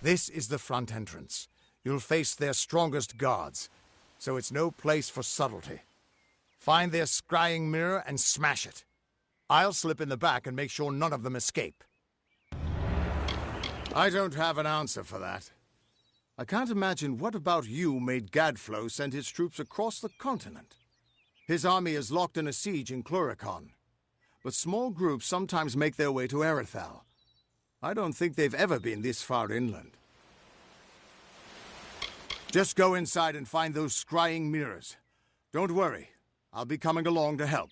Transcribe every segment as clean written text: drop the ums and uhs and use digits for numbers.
This is the front entrance. You'll face their strongest guards, so it's no place for subtlety. Find their scrying mirror and smash it. I'll slip in the back and make sure none of them escape. I don't have an answer for that. I can't imagine what about you made Gadflow send his troops across the continent. His army is locked in a siege in Cluricon, but small groups sometimes make their way to Erithal. I don't think they've ever been this far inland. Just go inside and find those scrying mirrors. Don't worry, I'll be coming along to help.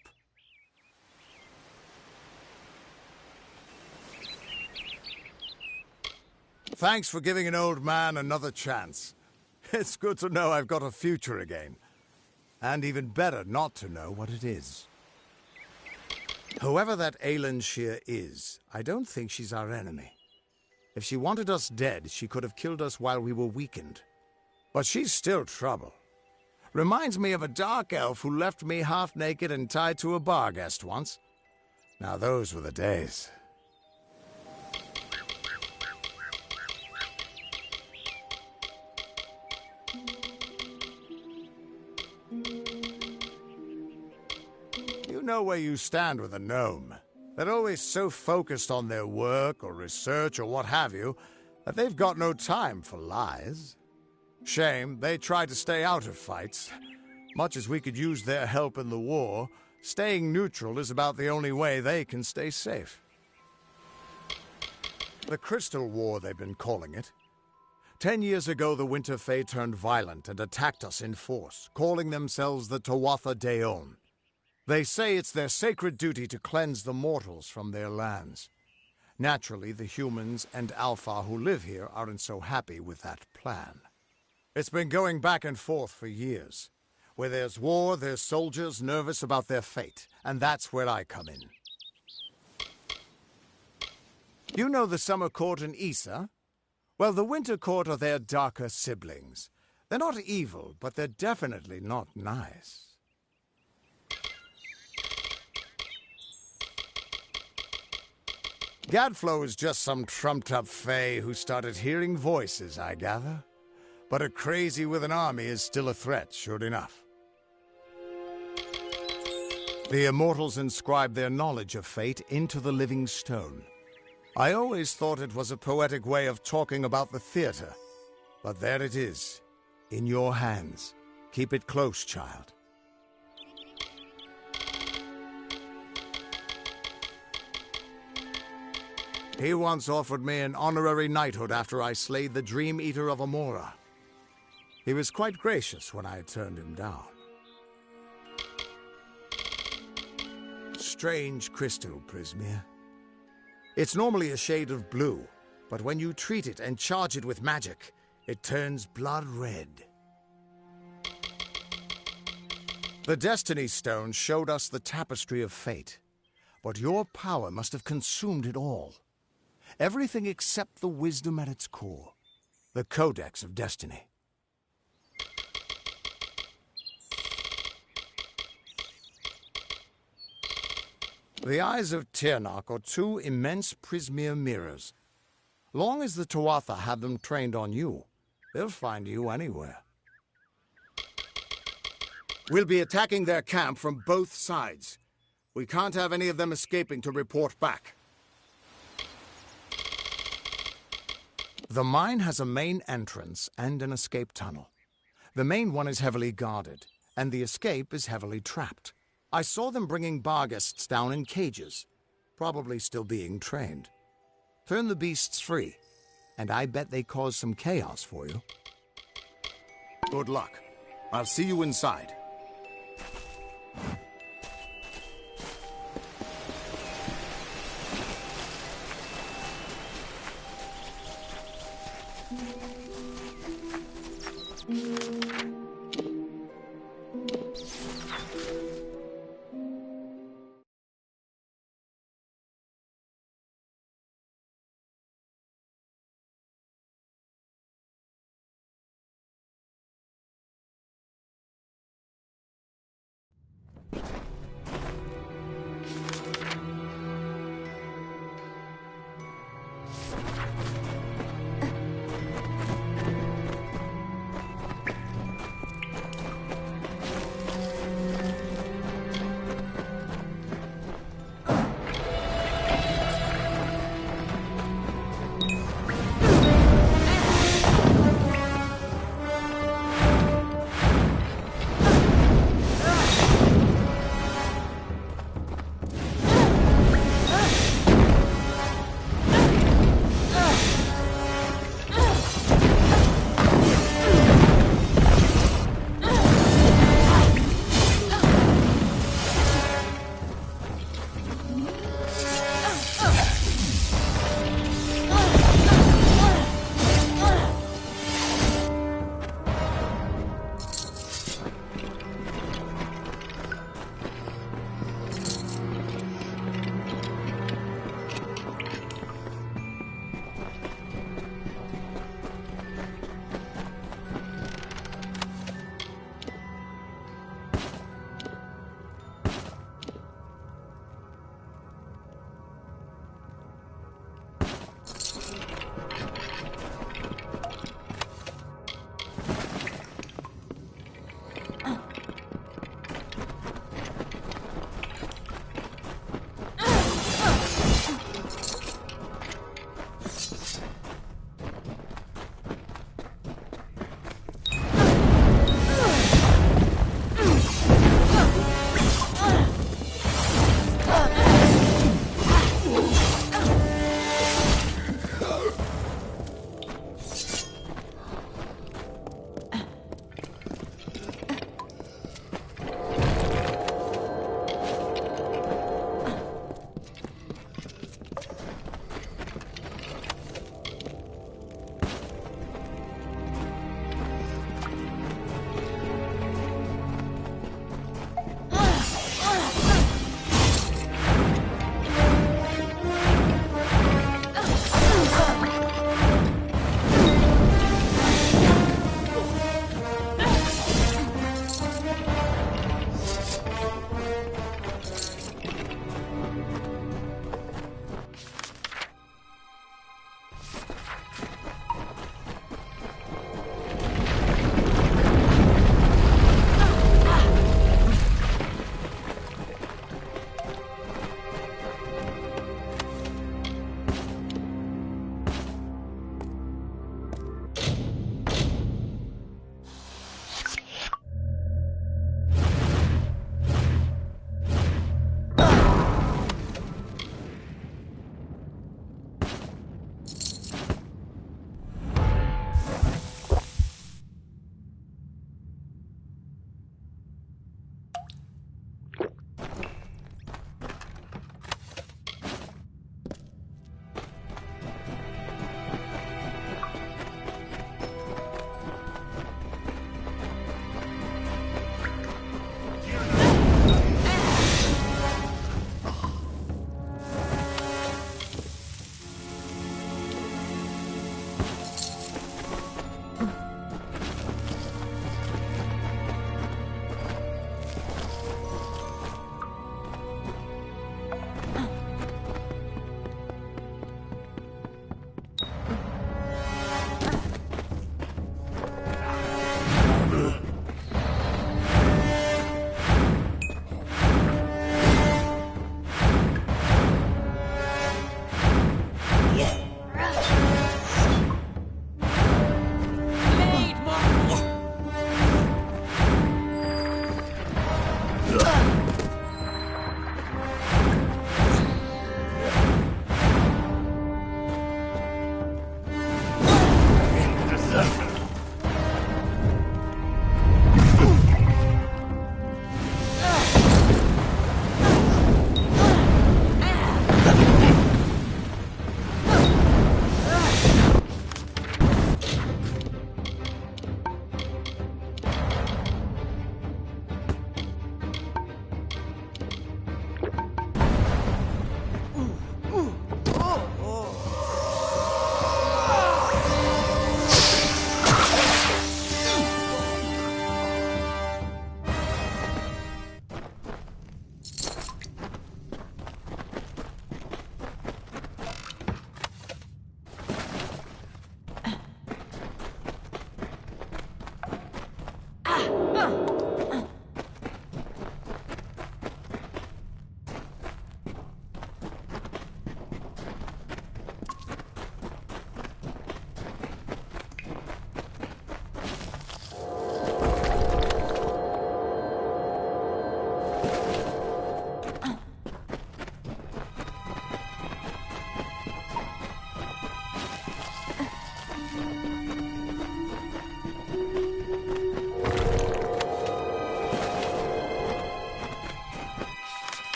Thanks for giving an old man another chance. It's good to know I've got a future again. And even better not to know what it is. Whoever that Aelin Shear is, I don't think she's our enemy. If she wanted us dead, she could have killed us while we were weakened. But she's still trouble. Reminds me of a dark elf who left me half naked and tied to a bar guest once. Now those were the days. You know where you stand with a gnome. They're always so focused on their work or research or what have you, that they've got no time for lies. Shame, they try to stay out of fights. Much as we could use their help in the war, staying neutral is about the only way they can stay safe. The Crystal War, they've been calling it. 10 years ago, the Winter Fae turned violent and attacked us in force, calling themselves the Tuatha Daon. They say it's their sacred duty to cleanse the mortals from their lands. Naturally, the humans and Alpha who live here aren't so happy with that plan. It's been going back and forth for years. Where there's war, there's soldiers nervous about their fate, and that's where I come in. You know the Summer Court and Issa? Well, the Winter Court are their darker siblings. They're not evil, but they're definitely not nice. Gadflow is just some trumped-up fae who started hearing voices, I gather. But a crazy with an army is still a threat, sure enough. The Immortals inscribed their knowledge of fate into the living stone. I always thought it was a poetic way of talking about the theater. But there it is, in your hands. Keep it close, child. He once offered me an honorary knighthood after I slayed the Dream Eater of Amora. He was quite gracious when I turned him down. Strange crystal, Prismir. It's normally a shade of blue, but when you treat it and charge it with magic, it turns blood red. The Destiny Stone showed us the tapestry of fate, but your power must have consumed it all. Everything except the wisdom at its core, the Codex of Destiny. The eyes of Tirnoch are two immense prismere mirrors. Long as the Tuatha have them trained on you, they'll find you anywhere. We'll be attacking their camp from both sides. We can't have any of them escaping to report back. The mine has a main entrance and an escape tunnel. The main one is heavily guarded, and the escape is heavily trapped. I saw them bringing Barghests down in cages, probably still being trained. Turn the beasts free, and I bet they cause some chaos for you. Good luck. I'll see you inside.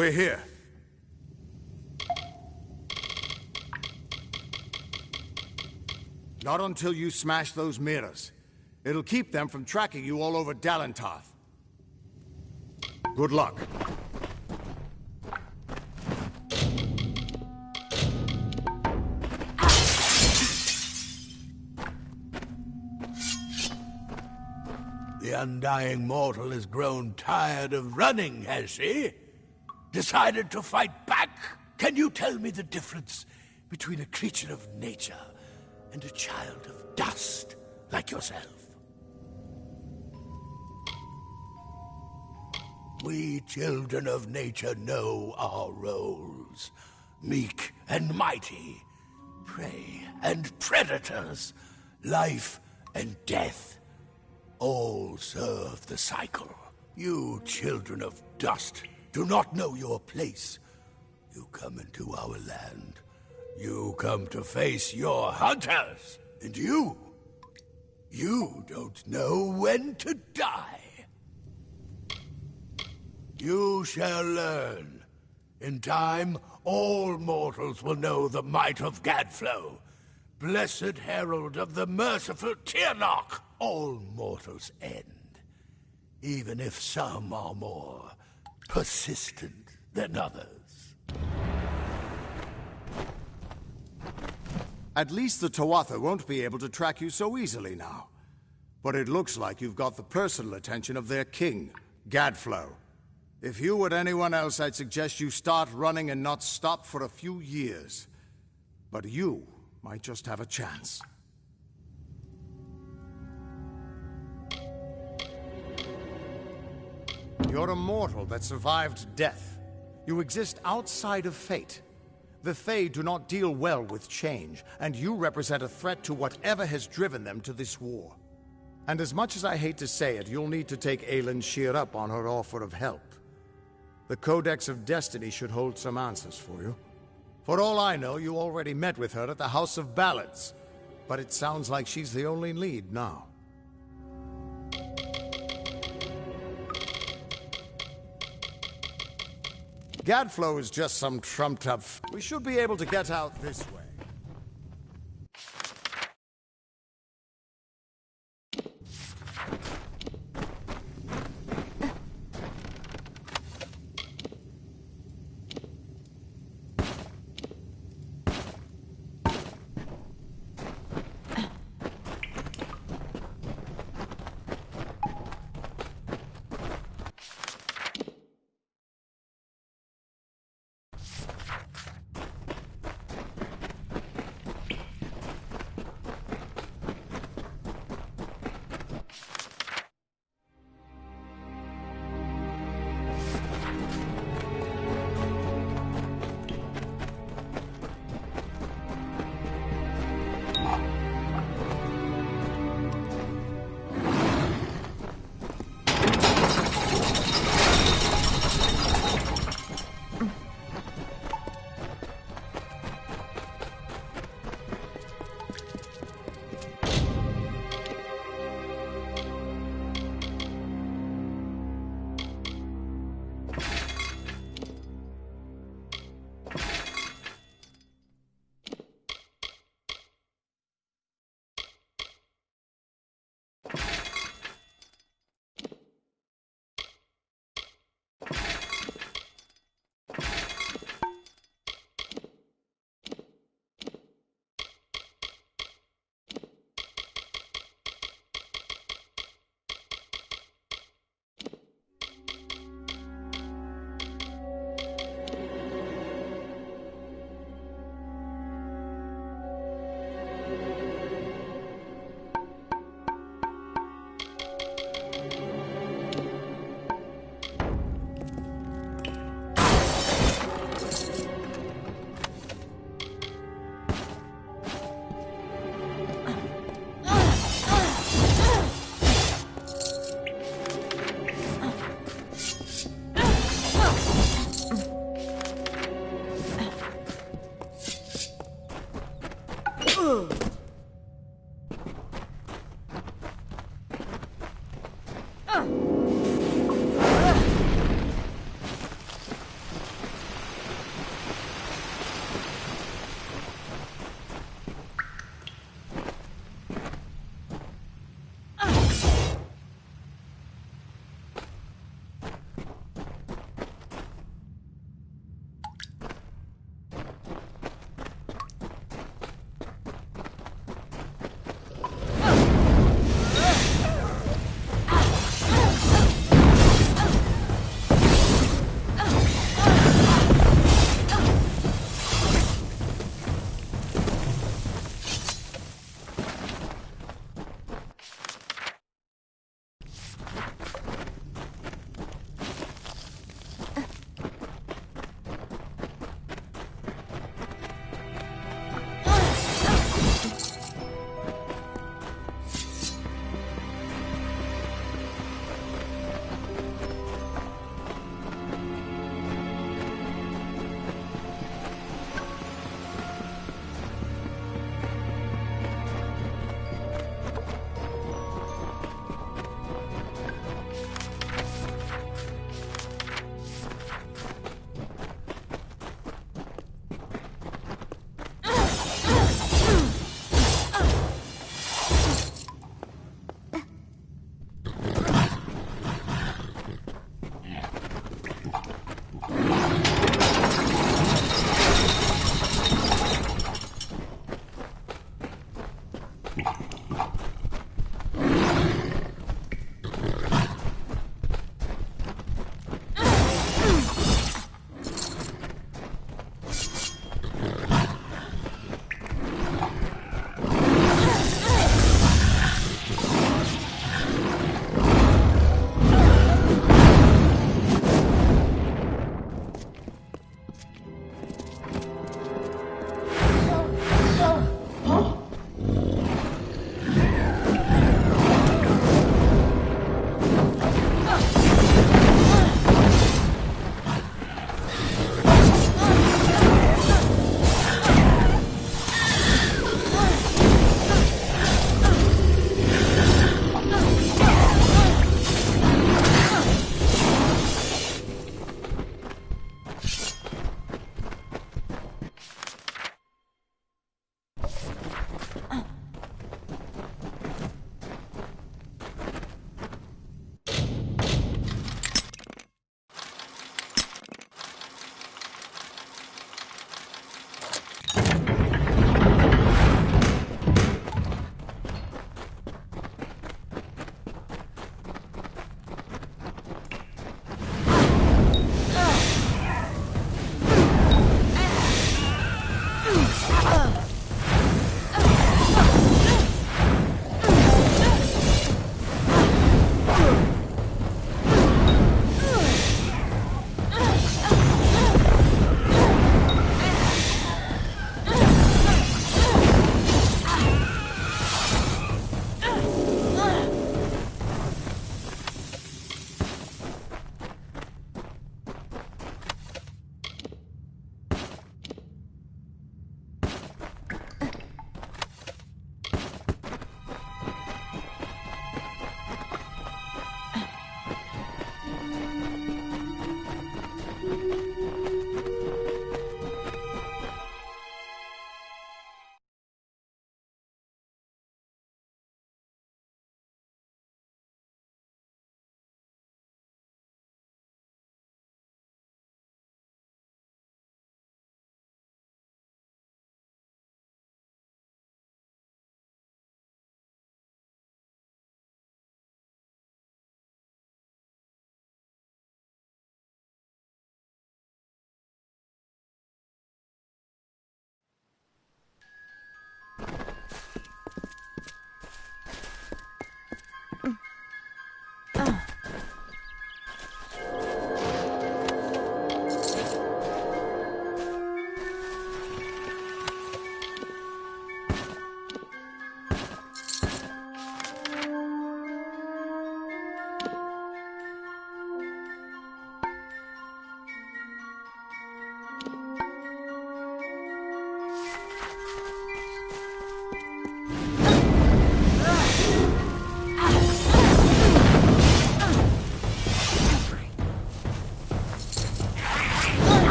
We're here. Not until you smash those mirrors. It'll keep them from tracking you all over Dalentarth. Good luck. The undying mortal has grown tired of running, has she? Decided to fight back? Can you tell me the difference between a creature of nature and a child of dust like yourself? We children of nature know our roles. Meek and mighty, prey and predators, life and death. All serve the cycle. You children of dust do not know your place. You come into our land. You come to face your hunters. And you don't know when to die. You shall learn. In time, all mortals will know the might of Gadflow, blessed herald of the merciful Tirnoch. All mortals end, even if some are more persistent than others. At least the Tuatha won't be able to track you so easily now. But it looks like you've got the personal attention of their king, Gadflow. If you were anyone else, I'd suggest you start running and not stop for a few years. But you might just have a chance. You're a mortal that survived death. You exist outside of fate. The Fae do not deal well with change, and you represent a threat to whatever has driven them to this war. And as much as I hate to say it, you'll need to take Aelin Shear up on her offer of help. The Codex of Destiny should hold some answers for you. For all I know, you already met with her at the House of Ballads, but it sounds like she's the only lead now. Gadflow is just some trumped-up... We should be able to get out this way.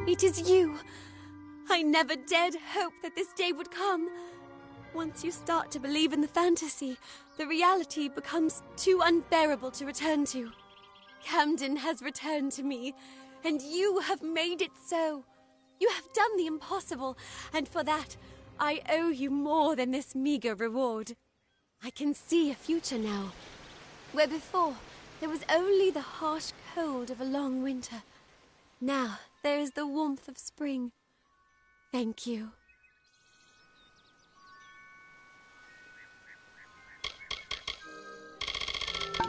It is you! I never dared hope that this day would come. Once you start to believe in the fantasy, the reality becomes too unbearable to return to. Camden has returned to me, and you have made it so. You have done the impossible, and for that, I owe you more than this meager reward. I can see a future now, where before there was only the harsh cold of a long winter. Now there is the warmth of spring. Thank you.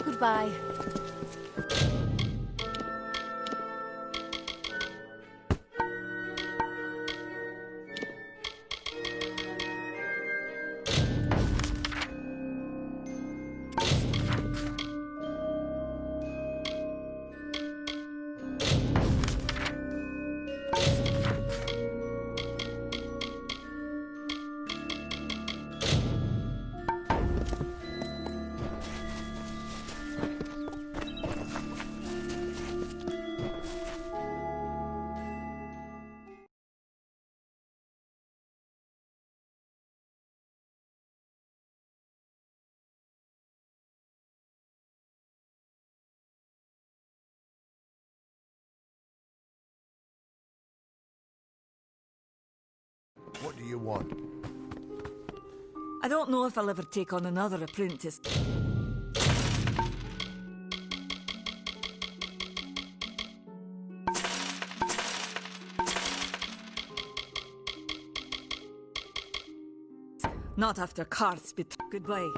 Goodbye. What do you want? I don't know if I'll ever take on another apprentice. Not after Karth's goodbye.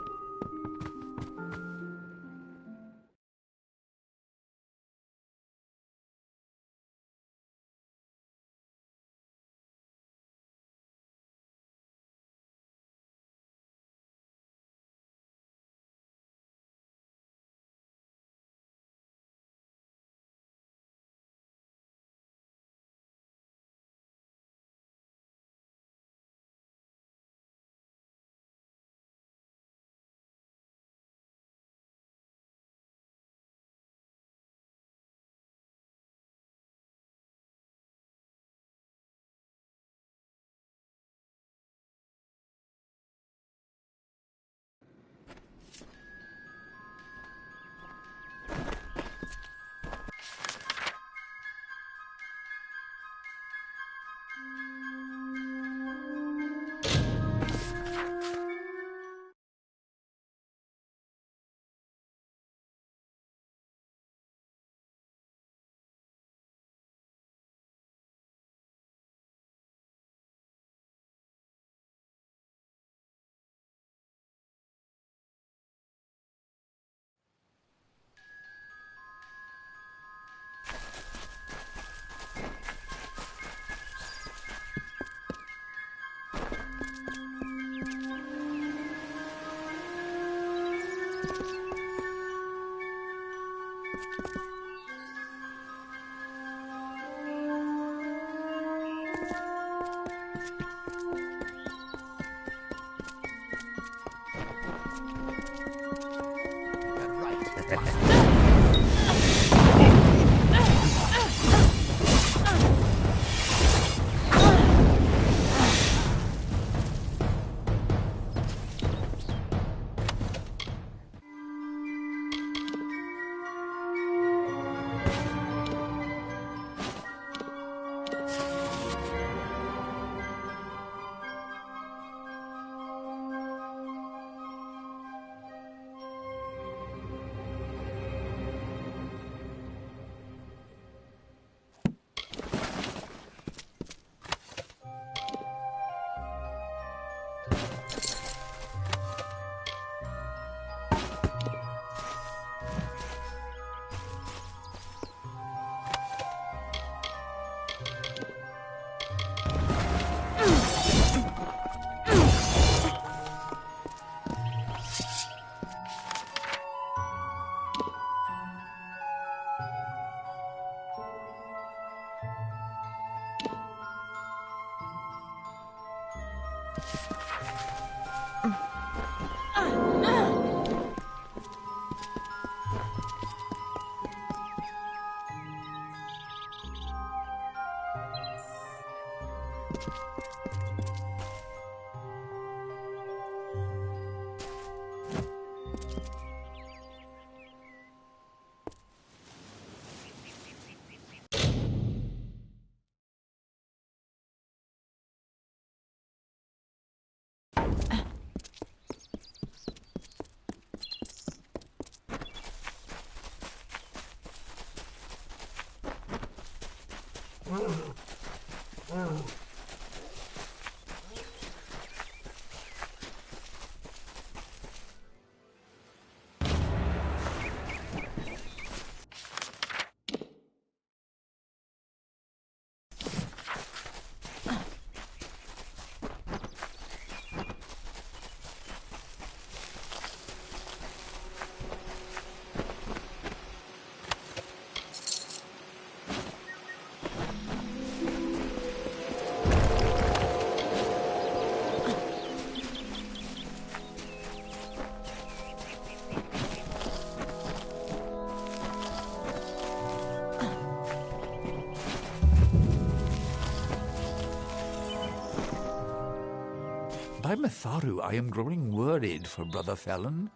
By Mitharu, I am growing worried for Brother Felon.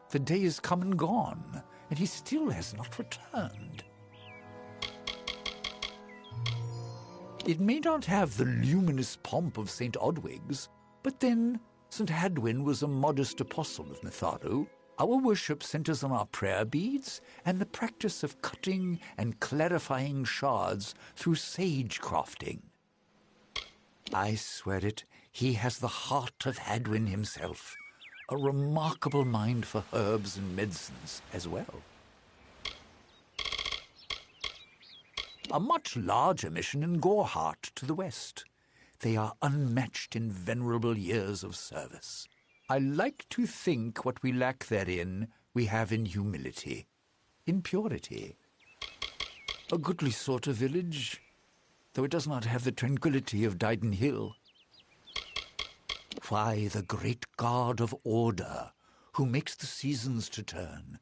The day is come and gone, and he still has not returned. It may not have the luminous pomp of St. Odwig's, but then St. Hadwin was a modest apostle of Mitharu. Our worship centers on our prayer beads and the practice of cutting and clarifying shards through sage crafting. I swear it, he has the heart of Hadwin himself, a remarkable mind for herbs and medicines as well. A much larger mission in Gorehart to the west. They are unmatched in venerable years of service. I like to think what we lack therein we have in humility, in purity. A goodly sort of village, though it does not have the tranquility of Dyden Hill. Why, the great God of order, who makes the seasons to turn,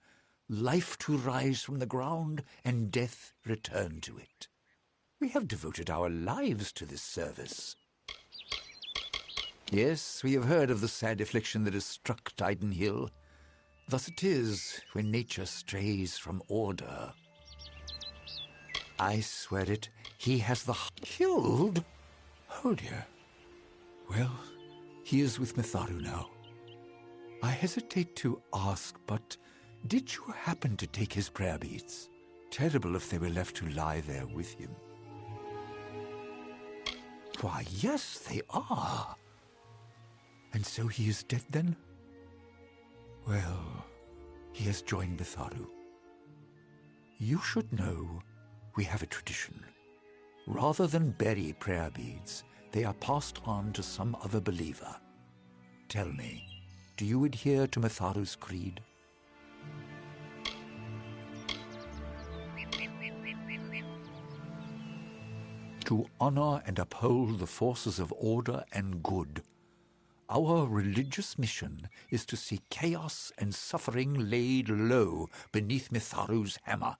life to rise from the ground, and death return to it. We have devoted our lives to this service. Yes, we have heard of the sad affliction that has struck Dyden Hill. Thus it is when nature strays from order. I swear it, he has the... Killed? Oh dear. Well, he is with Mitharu now. I hesitate to ask, but did you happen to take his prayer beads? Terrible if they were left to lie there with him. Why, yes, they are. And so he is dead then? Well, he has joined Mitharu. You should know we have a tradition. Rather than bury prayer beads, they are passed on to some other believer. Tell me, do you adhere to Mitharu's creed? To honor and uphold the forces of order and good. Our religious mission is to see chaos and suffering laid low beneath Mitharu's hammer.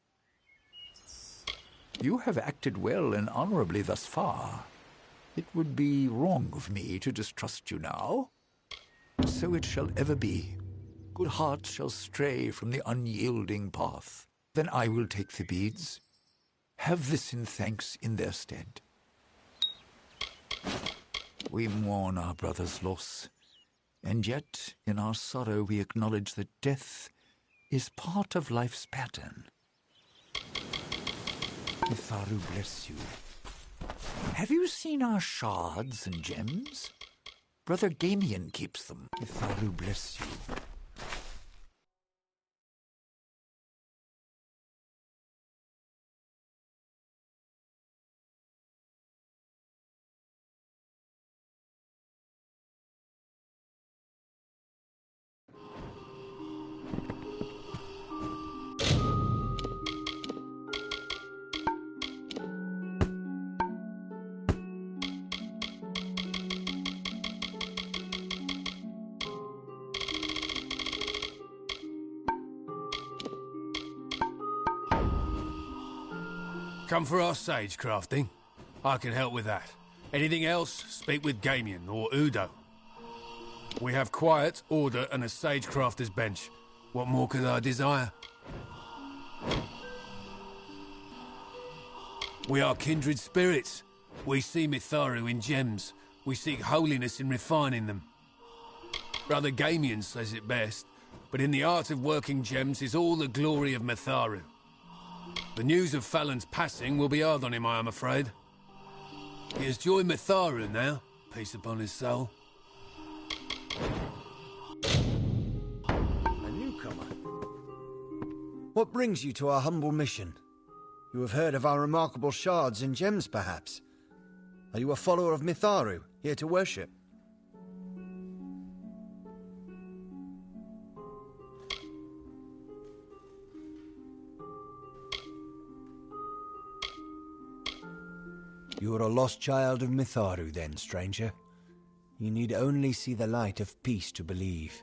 You have acted well and honorably thus far. It would be wrong of me to distrust you now. So it shall ever be. Good hearts shall stray from the unyielding path. Then I will take the beads. Have this in thanks in their stead. We mourn our brother's loss, and yet in our sorrow we acknowledge that death is part of life's pattern. Mitharu bless you. Have you seen our shards and gems? Brother Gamian keeps them. Mitharu bless you. Come for our sage crafting? I can help with that. Anything else, speak with Gamian or Udo. We have quiet, order, and a sage crafter's bench. What more could I desire? We are kindred spirits. We see Mitharu in gems. We seek holiness in refining them. Brother Gamian says it best, but in the art of working gems is all the glory of Mitharu. The news of Fallon's passing will be hard on him, I am afraid. He has joined Mitharu now, peace upon his soul. A newcomer. What brings you to our humble mission? You have heard of our remarkable shards and gems, perhaps? Are you a follower of Mitharu, here to worship? You are a lost child of Mitharu, then, stranger. You need only see the light of peace to believe.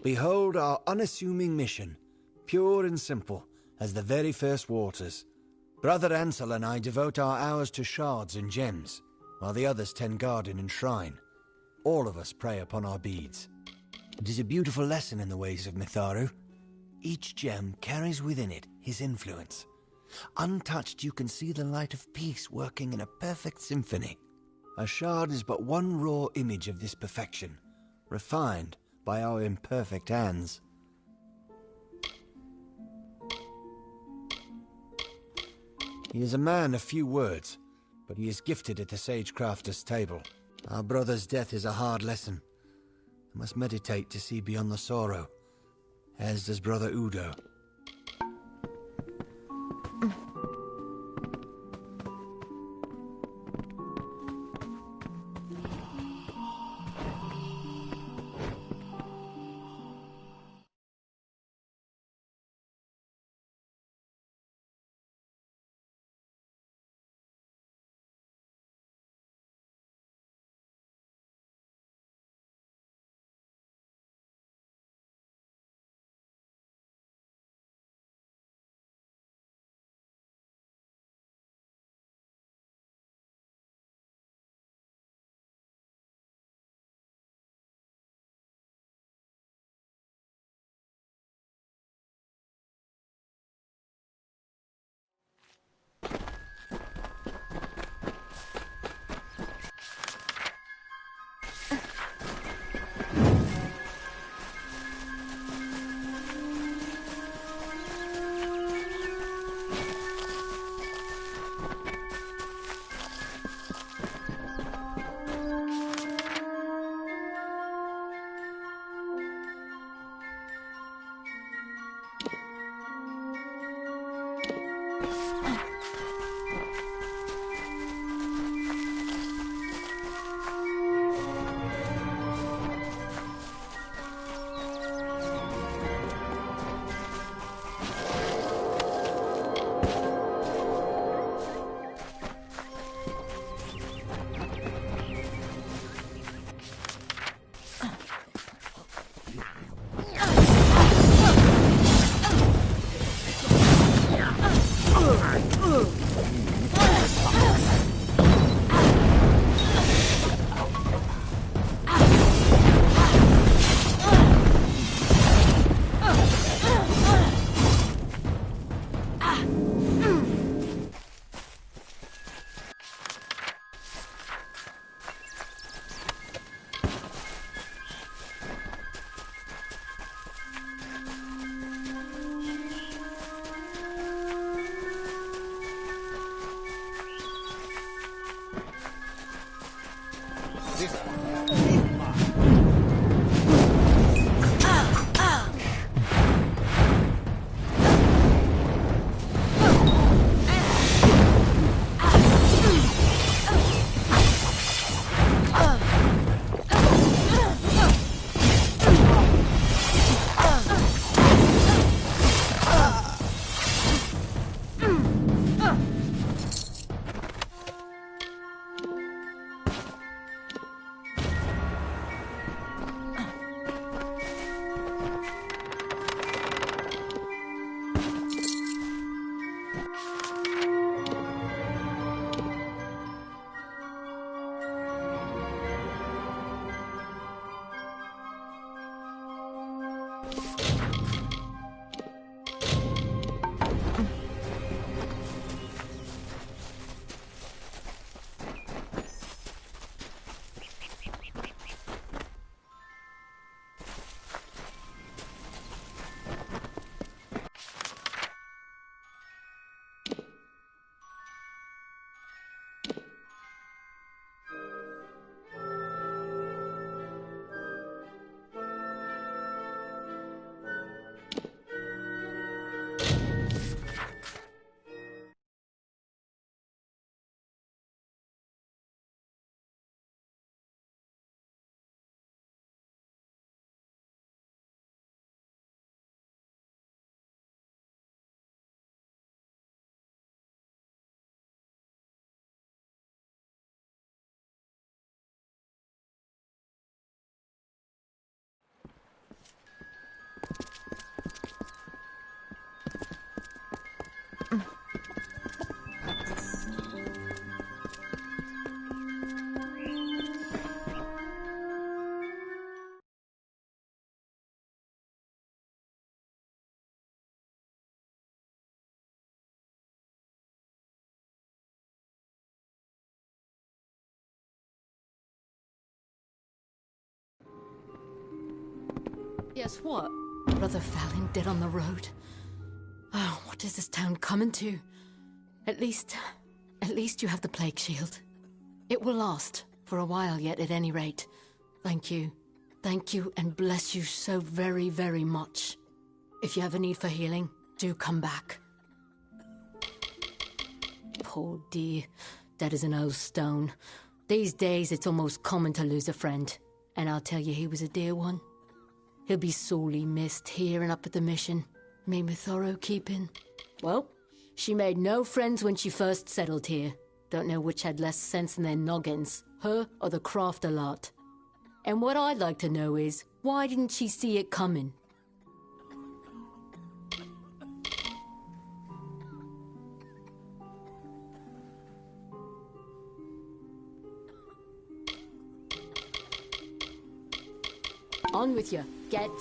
Behold our unassuming mission, pure and simple as the very first waters. Brother Ansel and I devote our hours to shards and gems, while the others tend garden and shrine. All of us pray upon our beads. It is a beautiful lesson in the ways of Mitharu. Each gem carries within it his influence. Untouched, you can see the light of peace working in a perfect symphony. A shard is but one raw image of this perfection, refined by our imperfect hands. He is a man of few words, but he is gifted at the Sage Crafter's table. Our brother's death is a hard lesson. I must meditate to see beyond the sorrow, as does Brother Udo. Yes, what? Brother Fallon dead on the road. Oh, what is this town coming to? At least you have the plague shield. It will last, for a while yet at any rate. Thank you. Thank you and bless you so very, very much. If you have a need for healing, do come back. Poor dear, that is an old stone. These days it's almost common to lose a friend, and I'll tell you he was a dear one. He'll be sorely missed here and up at the mission. May Mithoro keep him. Well, she made no friends when she first settled here. Don't know which had less sense in their noggins, her or the crafter lot. And what I'd like to know is, why didn't she see it coming? On with you. Get.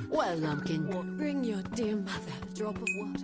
Well, Lumpkin. Bring your dear mother a drop of water.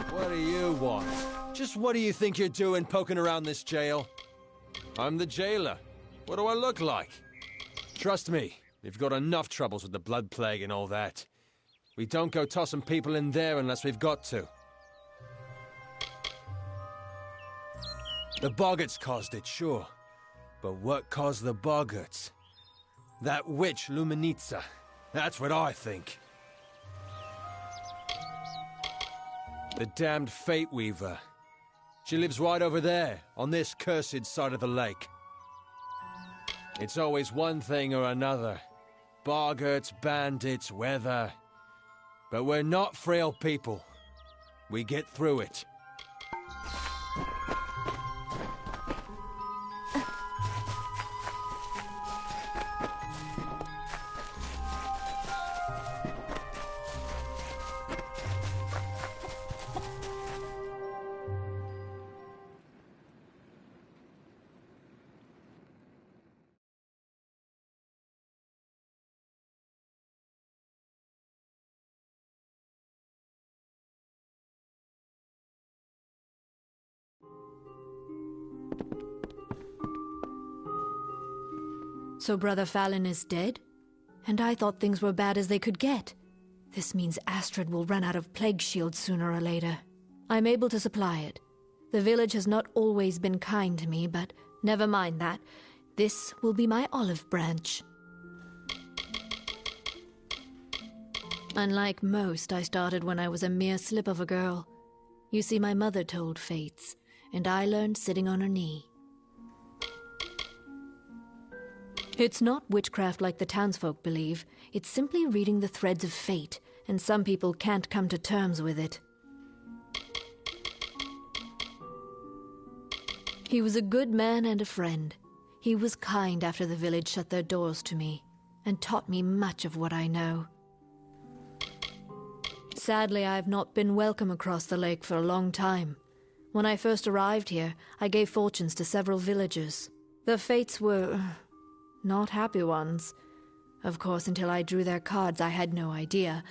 What do you want? Just what do you think you're doing poking around this jail? I'm the jailer. What do I look like? Trust me, we've got enough troubles with the blood plague and all that. We don't go tossing people in there unless we've got to. The boggarts caused it, sure. But what caused the boggarts? That witch, Luminitsa. That's what I think. The damned Fate Weaver. She lives right over there, on this cursed side of the lake. It's always one thing or another. Boggarts, bandits, weather. But we're not frail people. We get through it. So Brother Fallon is dead? And I thought things were bad as they could get. This means Astrid will run out of plague shields sooner or later. I'm able to supply it. The village has not always been kind to me, but never mind that. This will be my olive branch. Unlike most, I started when I was a mere slip of a girl. You see, my mother told fates, and I learned sitting on her knee. It's not witchcraft like the townsfolk believe. It's simply reading the threads of fate, and some people can't come to terms with it. He was a good man and a friend. He was kind after the village shut their doors to me, and taught me much of what I know. Sadly, I have not been welcome across the lake for a long time. When I first arrived here, I gave fortunes to several villagers. The fates were not happy ones. Of course, until I drew their cards, I had no idea.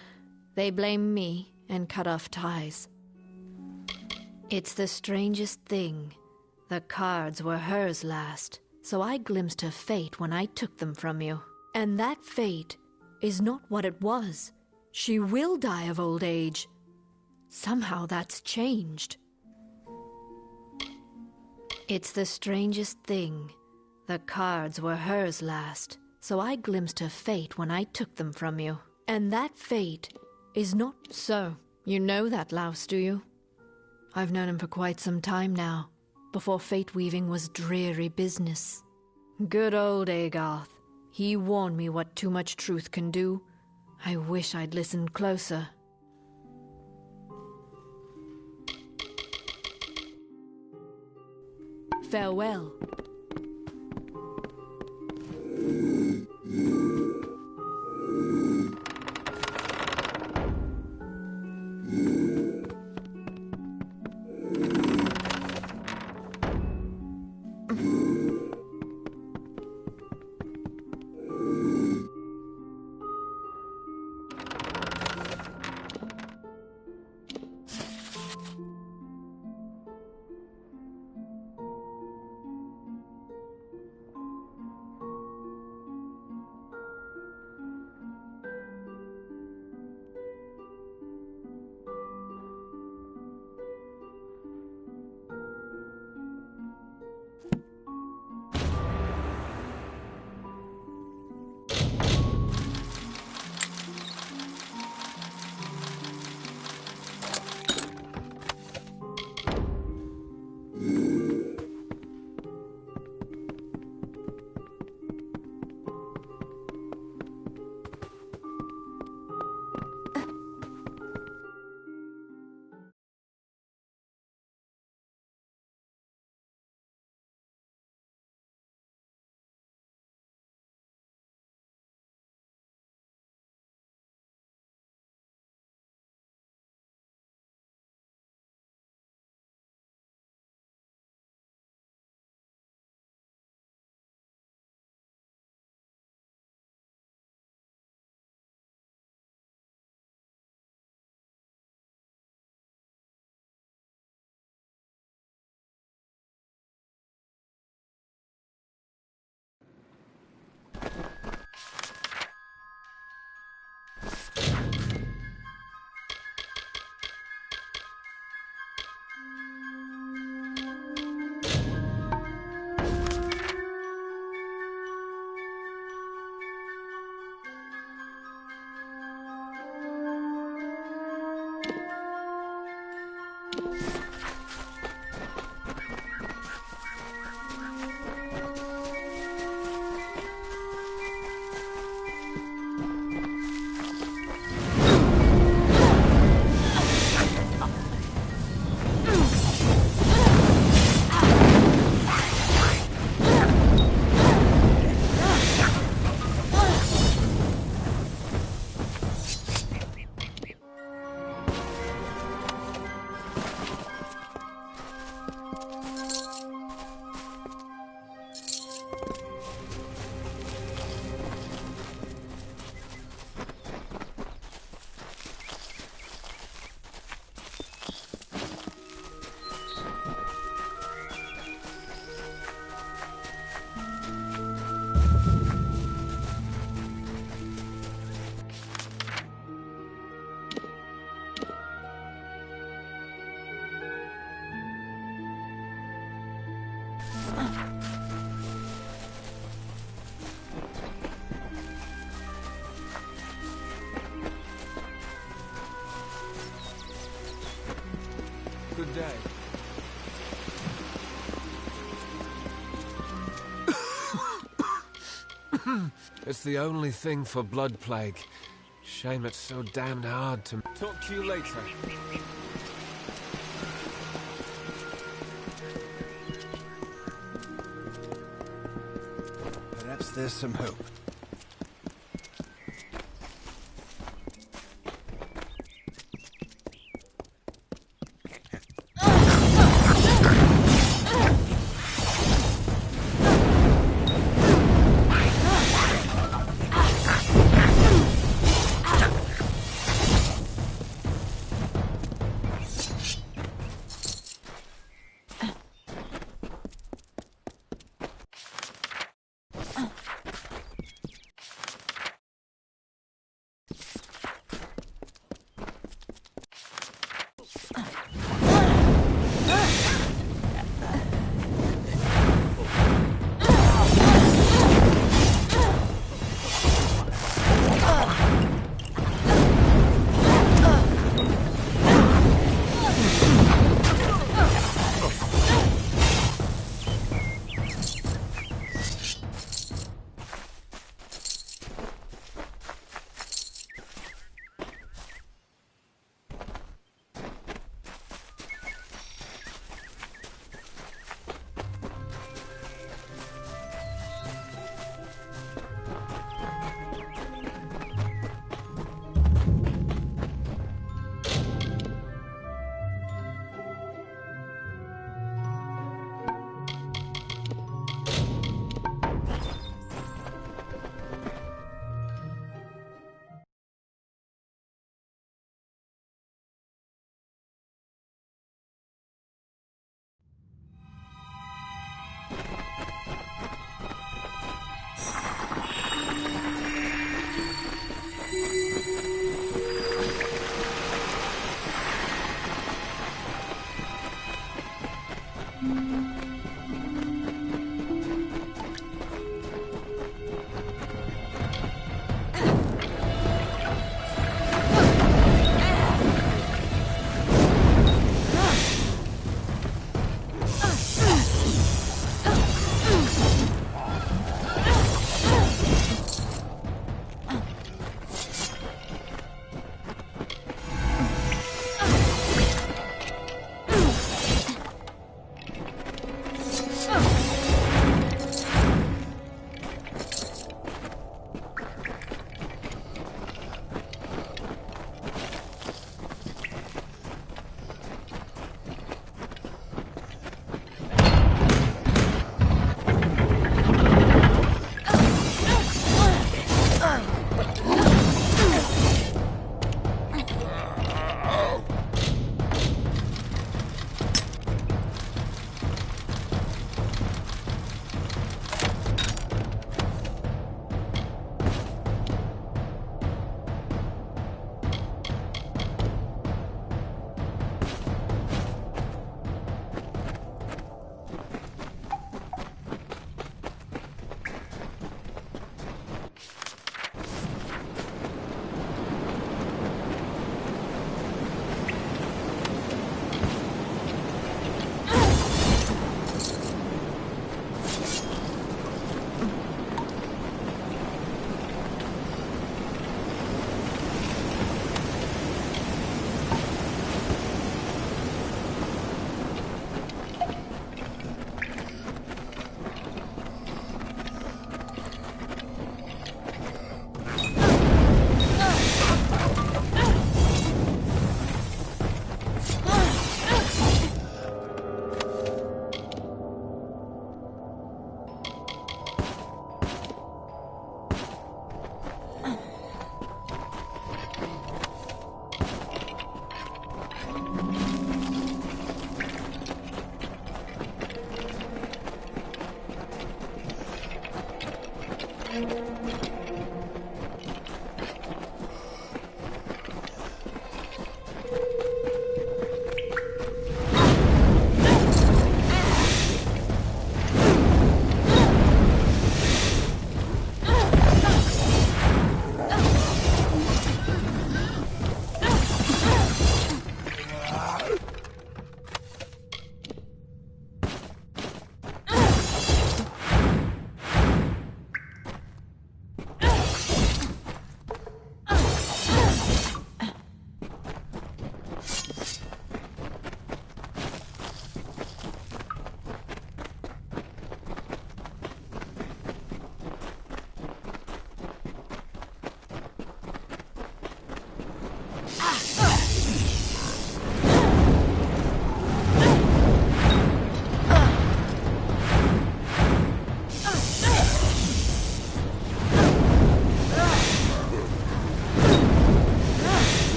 They blamed me and cut off ties. It's the strangest thing. The cards were hers last, so I glimpsed her fate when I took them from you. And that fate is not what it was. She will die of old age. Somehow that's changed. It's the strangest thing. The cards were hers last, so I glimpsed her fate when I took them from you. And that fate is not... So, you know that louse, do you? I've known him for quite some time now, before fate weaving was dreary business. Good old Agarth. He warned me what too much truth can do. I wish I'd listened closer. Farewell. Good day. It's the only thing for blood plague. Shame it's so damned hard to... Talk to you later. Perhaps there's some hope.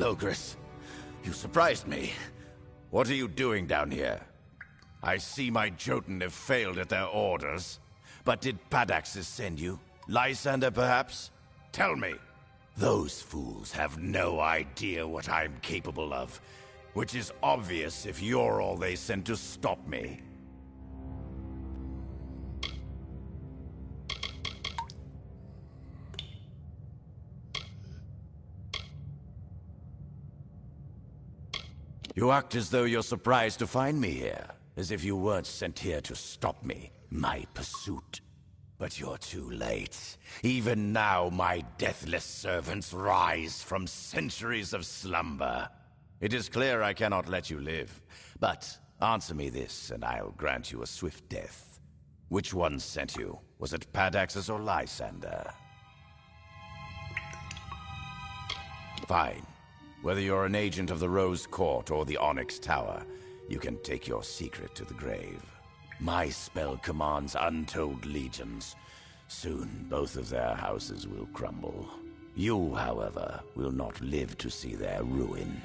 Logris, you surprised me. What are you doing down here? I see my Jotun have failed at their orders. But did Padaxes send you? Lysander, perhaps? Tell me. Those fools have no idea what I'm capable of, which is obvious if you're all they sent to stop me. You act as though you're surprised to find me here, as if you weren't sent here to stop me, my pursuit. But you're too late. Even now, my deathless servants rise from centuries of slumber. It is clear I cannot let you live, but answer me this, and I'll grant you a swift death. Which one sent you? Was it Padaxus or Lysander? Fine. Whether you're an agent of the Rose Court or the Onyx Tower, you can take your secret to the grave. My spell commands untold legions. Soon, both of their houses will crumble. You, however, will not live to see their ruin.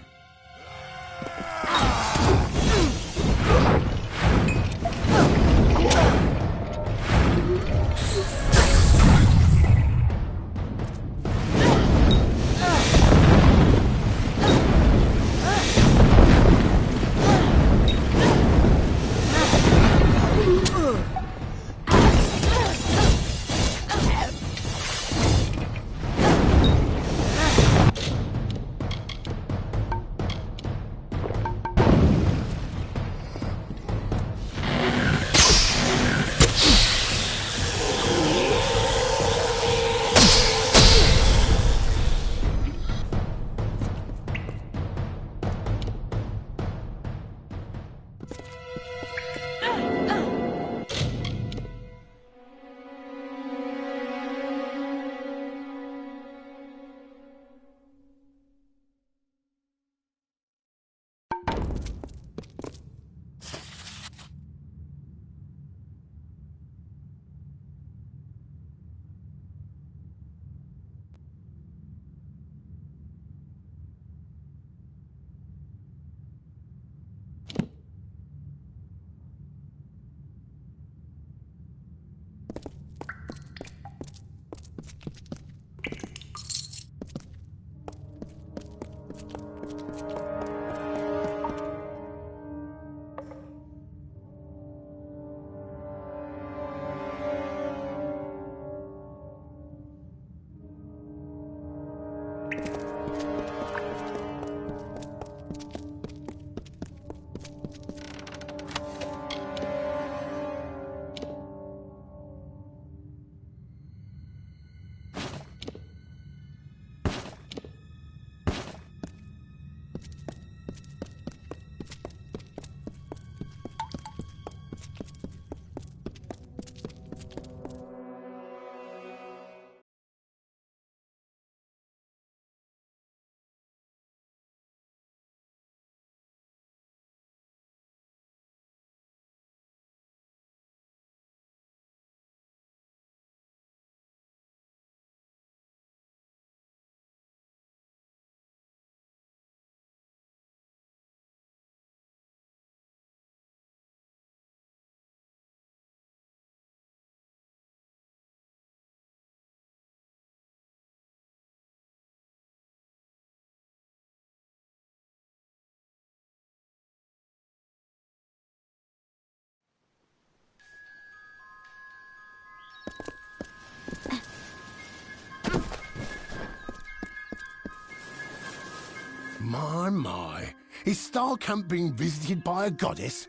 My. Is Starcamp being visited by a goddess?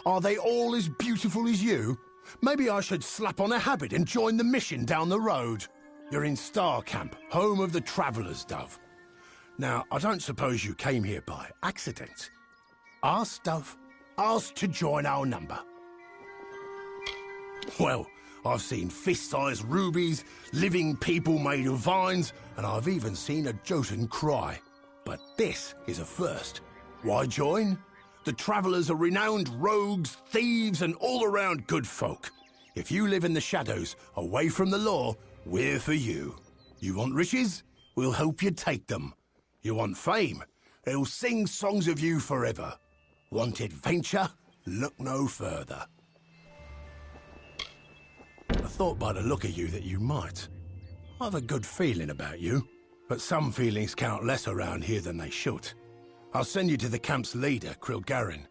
Are they all as beautiful as you? Maybe I should slap on a habit and join the mission down the road. You're in Starcamp, home of the Traveller's Dove. Now, I don't suppose you came here by accident. Ask Dove, asked to join our number. Well, I've seen fist-sized rubies, living people made of vines, and I've even seen a Jotun cry. But this is a first. Why join? The Travellers are renowned rogues, thieves, and all-around good folk. If you live in the shadows, away from the law, we're for you. You want riches? We'll help you take them. You want fame? They'll sing songs of you forever. Want adventure? Look no further. I thought by the look of you that you might. I've a good feeling about you. But some feelings count less around here than they should. I'll send you to the camp's leader, Krilgarin.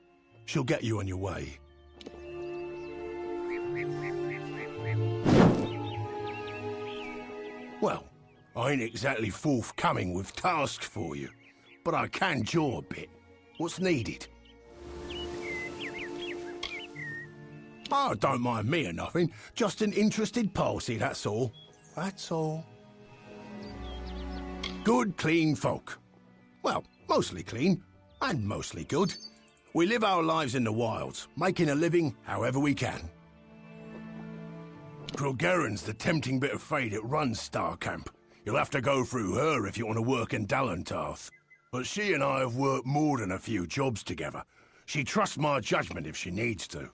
She'll get you on your way. Well, I ain't exactly forthcoming with tasks for you, but I can jaw a bit. What's needed? Oh, don't mind me or nothing. Just an interested party, that's all. That's all. Good, clean folk. Well, mostly clean, and mostly good. We live our lives in the wilds, making a living however we can. Krilgarin's the tempting bit of fate that runs Star Camp. You'll have to go through her if you want to work in Dalantarth. But she and I have worked more than a few jobs together. She trusts my judgment if she needs to.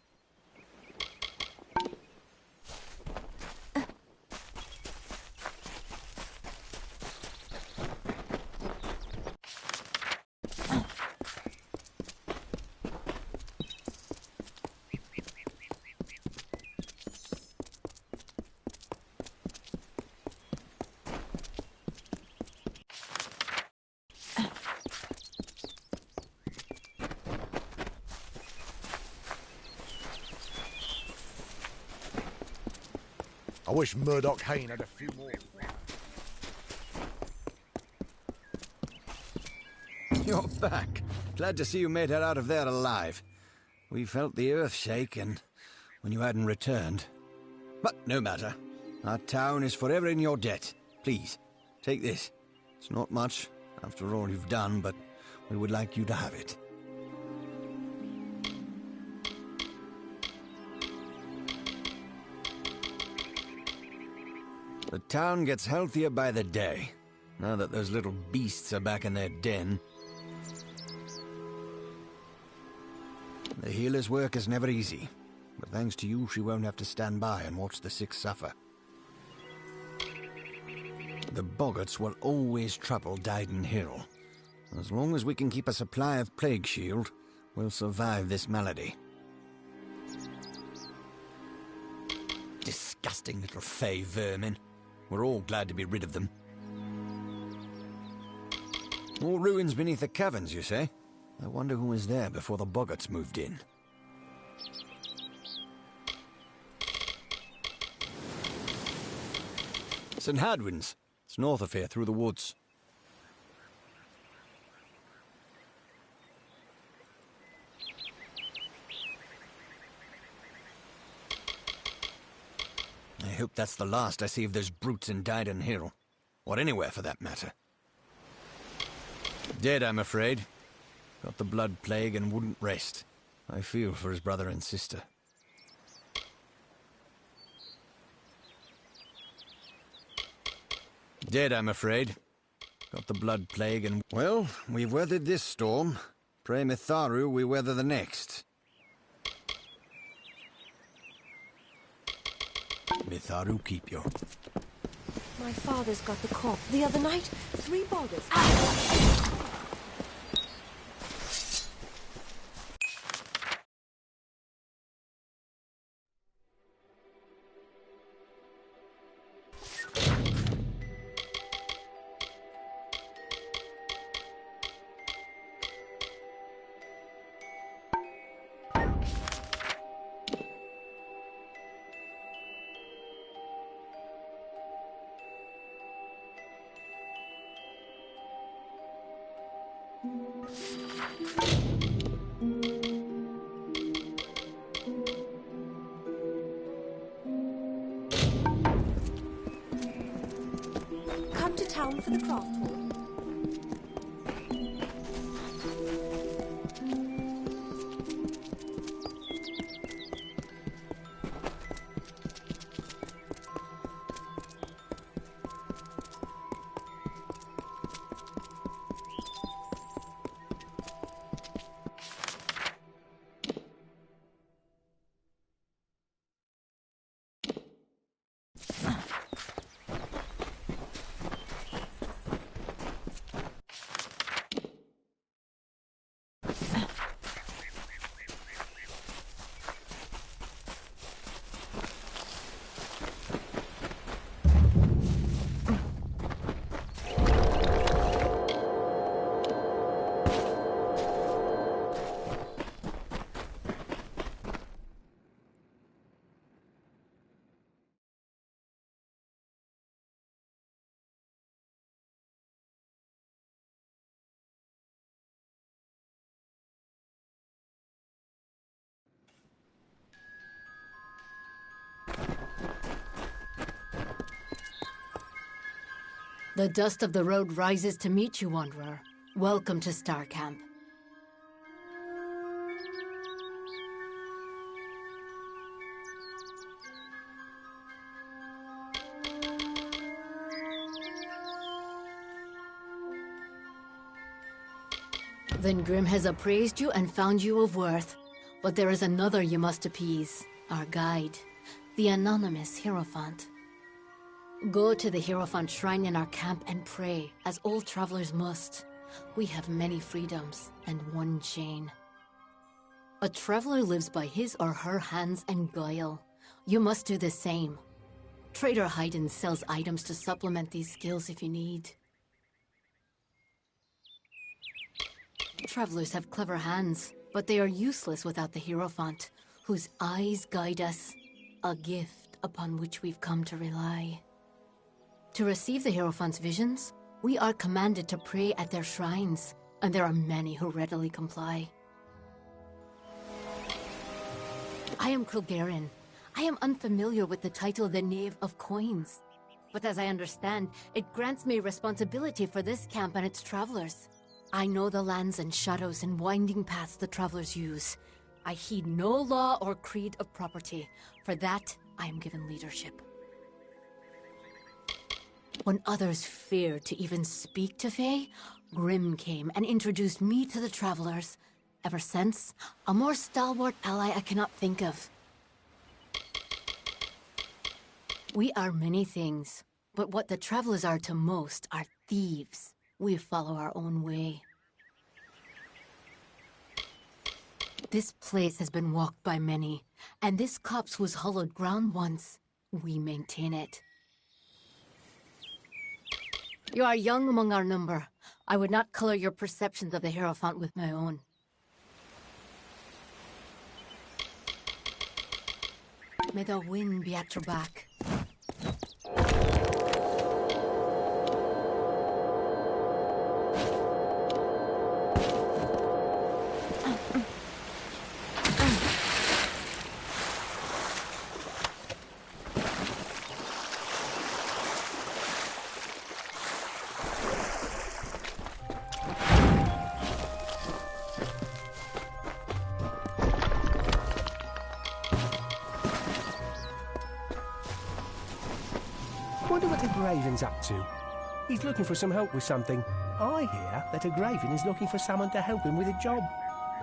I wish Murdoch Hayne had a few more. You're back. Glad to see you made it out of there alive. We felt the earth shake and when you hadn't returned. But no matter. Our town is forever in your debt. Please, take this. It's not much, after all you've done, but we would like you to have it. The town gets healthier by the day, now that those little beasts are back in their den. The healer's work is never easy, but thanks to you, she won't have to stand by and watch the sick suffer. The boggarts will always trouble Dyden Hill. As long as we can keep a supply of Plague Shield, we'll survive this malady. Disgusting little fey vermin. We're all glad to be rid of them. More ruins beneath the caverns, you say? I wonder who was there before the boggarts moved in. St. Hadwin's. It's north of here, through the woods. I hope that's the last I see of those brutes in Dyden Hill. Or anywhere, for that matter. Dead, I'm afraid. Got the blood plague and wouldn't rest. I feel for his brother and sister. Dead, I'm afraid. Got the blood plague and... Well, we've weathered this storm. Pray Mitharu we weather the next. Mitharu keep you. My father's got the cough. The other night, 3 boggarts. Come to town for the craft hall. The dust of the road rises to meet you, Wanderer. Welcome to Star Camp. Then Grim has appraised you and found you of worth. But there is another you must appease, our guide, the anonymous Hierophant. Go to the Hierophant shrine in our camp and pray, as all travelers must. We have many freedoms and one chain. A traveler lives by his or her hands and guile. You must do the same. Trader Haydn sells items to supplement these skills if you need. Travelers have clever hands, but they are useless without the Hierophant, whose eyes guide us, a gift upon which we've come to rely. To receive the Hierophant's visions, we are commanded to pray at their shrines, and there are many who readily comply. I am Kilgarian. I am unfamiliar with the title the Knave of Coins, but as I understand, it grants me responsibility for this camp and its travelers. I know the lands and shadows and winding paths the travelers use. I heed no law or creed of property. For that, I am given leadership. When others feared to even speak to Fae, Grim came and introduced me to the travelers. Ever since, a more stalwart ally I cannot think of. We are many things, but what the travelers are to most are thieves. We follow our own way. This place has been walked by many, and this copse was hollowed ground once. We maintain it. You are young among our number. I would not color your perceptions of the Hierophant with my own. May the wind be at your back. Wonder what the Graven's up to. He's looking for some help with something. I hear that a Graven is looking for someone to help him with a job.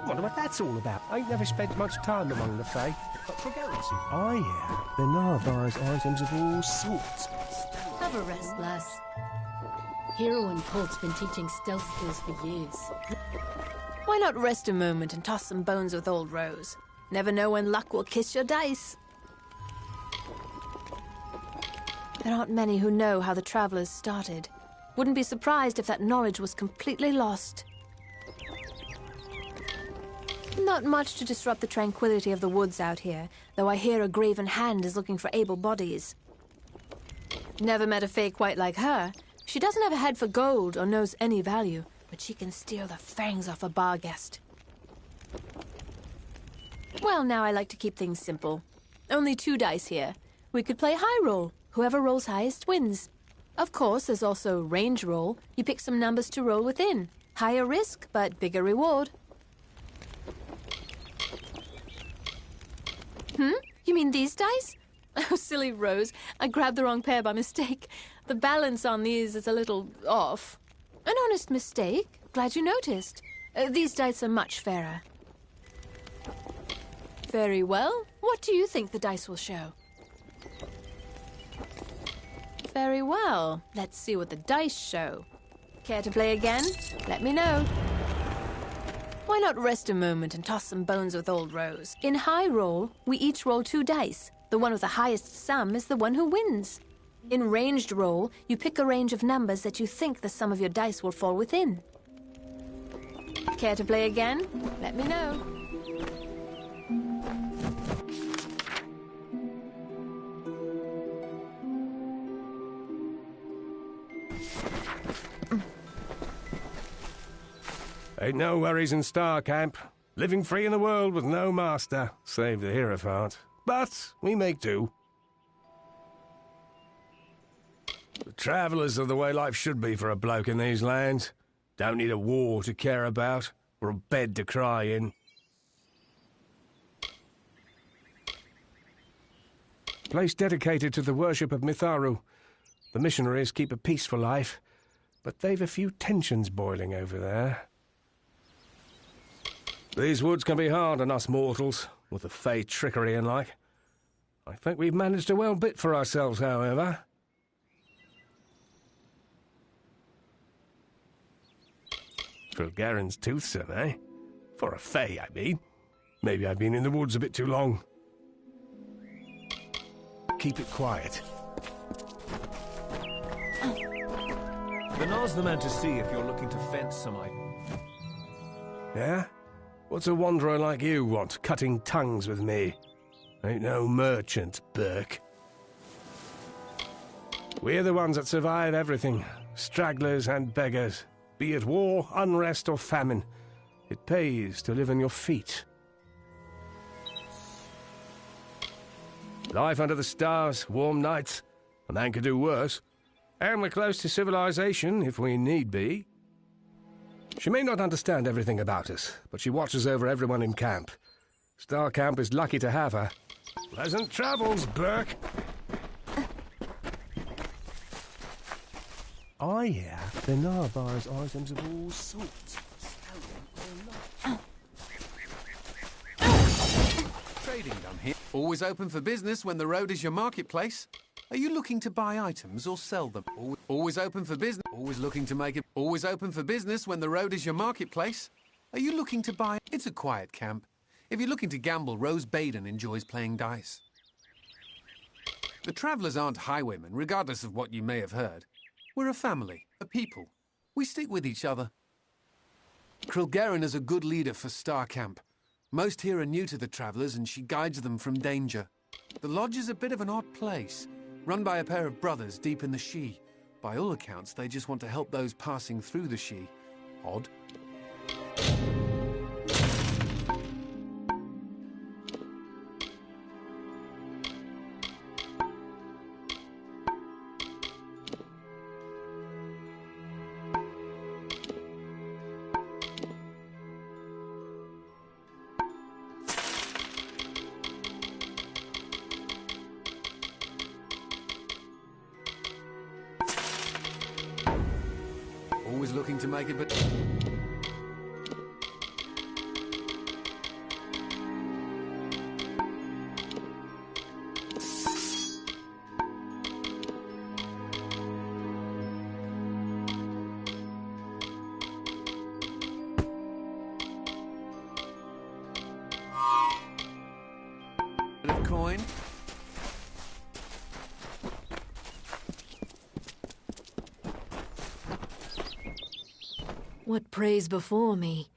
Wonder what that's all about. I ain't never spent much time among the Fae, but for Garrison, I hear the Nar buys items of all sorts. Have a rest, lass. Hero and Colt's been teaching stealth skills for years. Why not rest a moment and toss some bones with old Rose? Never know when luck will kiss your dice. There aren't many who know how the Travelers started. Wouldn't be surprised if that knowledge was completely lost. Not much to disrupt the tranquility of the woods out here, though I hear a graven hand is looking for able bodies. Never met a Fae quite like her. She doesn't have a head for gold or knows any value, but she can steal the fangs off a bar guest. Well, now I like to keep things simple. Only 2 dice here. We could play high roll. Whoever rolls highest wins. Of course, there's also range roll. You pick some numbers to roll within. Higher risk, but bigger reward. You mean these dice? Oh, silly Rose. I grabbed the wrong pair by mistake. The balance on these is a little off. An honest mistake. Glad you noticed. These dice are much fairer. Very well. What do you think the dice will show? Very well. Let's see what the dice show. Care to play again? Let me know. Why not rest a moment and toss some bones with old Rose? In high roll, we each roll 2 dice. The one with the highest sum is the one who wins. In ranged roll, you pick a range of numbers that you think the sum of your dice will fall within. Care to play again? Let me know. Ain't no worries in Star Camp. Living free in the world with no master, save the Hierophant. But we make do. The Travellers are the way life should be for a bloke in these lands. Don't need a war to care about, or a bed to cry in. Place dedicated to the worship of Mitharu. The missionaries keep a peaceful life, but they've a few tensions boiling over there. These woods can be hard on us mortals, with the Fae trickery and like. I think we've managed a well bit for ourselves, however. Gilgaren's toothsome, eh? For a Fae, I mean. Maybe I've been in the woods a bit too long. Keep it quiet. Bernard's the man to see if you're looking to fence some item. Yeah? What's a wanderer like you want, cutting tongues with me? Ain't no merchant, Burke. We're the ones that survive everything. Stragglers and beggars. Be it war, unrest or famine. It pays to live on your feet. Life under the stars, warm nights. A man could do worse. And we're close to civilization, if we need be. She may not understand everything about us, but she watches over everyone in camp. Star Camp is lucky to have her. Pleasant travels, Burke. I hear Bernard buys items of all sorts. Trading done here. Always open for business when the road is your marketplace. Are you looking to buy items or sell them? Always open for business. Always looking to make it. Always open for business when the road is your marketplace. Are you looking to buy? It's a quiet camp. If you're looking to gamble, Rose Baden enjoys playing dice. The travellers aren't highwaymen, regardless of what you may have heard. We're a family, a people. We stick with each other. Krilgaren is a good leader for Star Camp. Most here are new to the travellers, and she guides them from danger. The lodge is a bit of an odd place, run by a pair of brothers deep in the Shi. By all accounts, they just want to help those passing through the Shi. Odd. Always looking to make it, but... Bit of coin. What prays before me?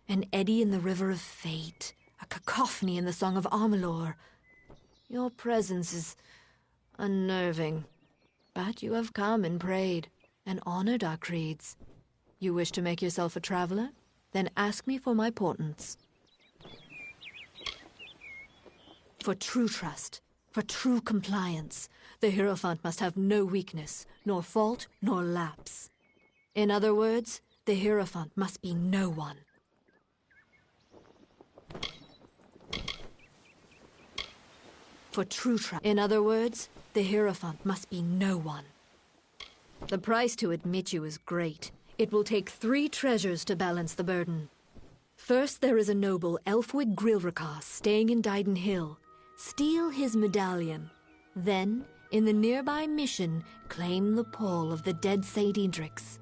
An eddy in the river of fate, a cacophony in the song of Amalur. Your presence is unnerving, but you have come and prayed, and honored our creeds. You wish to make yourself a traveler? Then ask me for my portents. For true trust, for true compliance, the Hierophant must have no weakness, nor fault, nor lapse. In other words, the Hierophant must be no one. For true trust. In other words, the Hierophant must be no one. The price to admit you is great. It will take 3 treasures to balance the burden. First, there is a noble Elfwig Grilrakas staying in Dyden Hill. Steal his medallion. Then, in the nearby mission, claim the pall of the dead Saint Edric's.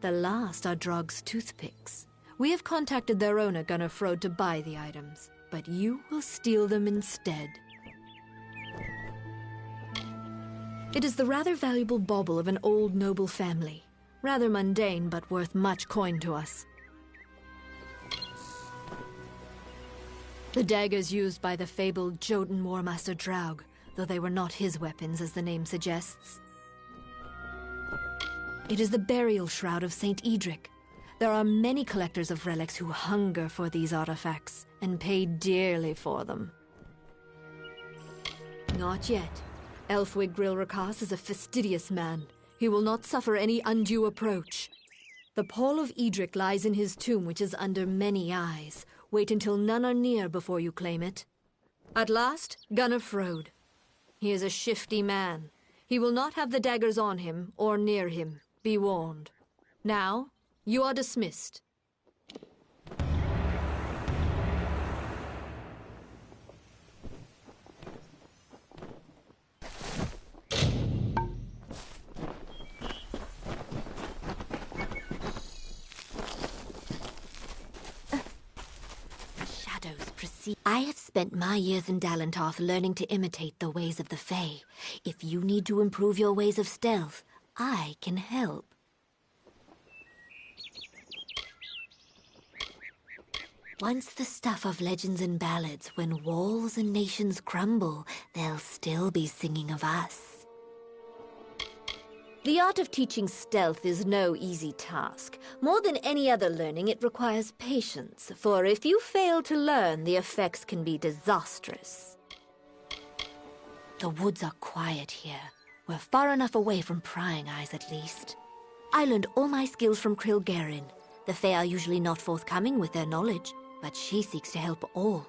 The last are Drog's toothpicks. We have contacted their owner, Gunnar Frode, to buy the items, but you will steal them instead. It is the rather valuable bauble of an old noble family. Rather mundane, but worth much coin to us. The daggers used by the fabled Jotun Warmaster Draug, though they were not his weapons, as the name suggests. It is the burial shroud of Saint Edric. There are many collectors of relics who hunger for these artifacts and pay dearly for them. Not yet. Elfwig Grilrakas is a fastidious man. He will not suffer any undue approach. The pall of Edric lies in his tomb, which is under many eyes. Wait until none are near before you claim it. At last, Gunnar Frode. He is a shifty man. He will not have the daggers on him or near him. Be warned. Now, you are dismissed. I have spent my years in Dalentarth learning to imitate the ways of the Fae. If you need to improve your ways of stealth, I can help. Once the stuff of legends and ballads, when walls and nations crumble, they'll still be singing of us. The art of teaching stealth is no easy task. More than any other learning, it requires patience, for if you fail to learn, the effects can be disastrous. The woods are quiet here. We're far enough away from prying eyes, at least. I learned all my skills from Krilgarin. The Fae are usually not forthcoming with their knowledge, but she seeks to help all.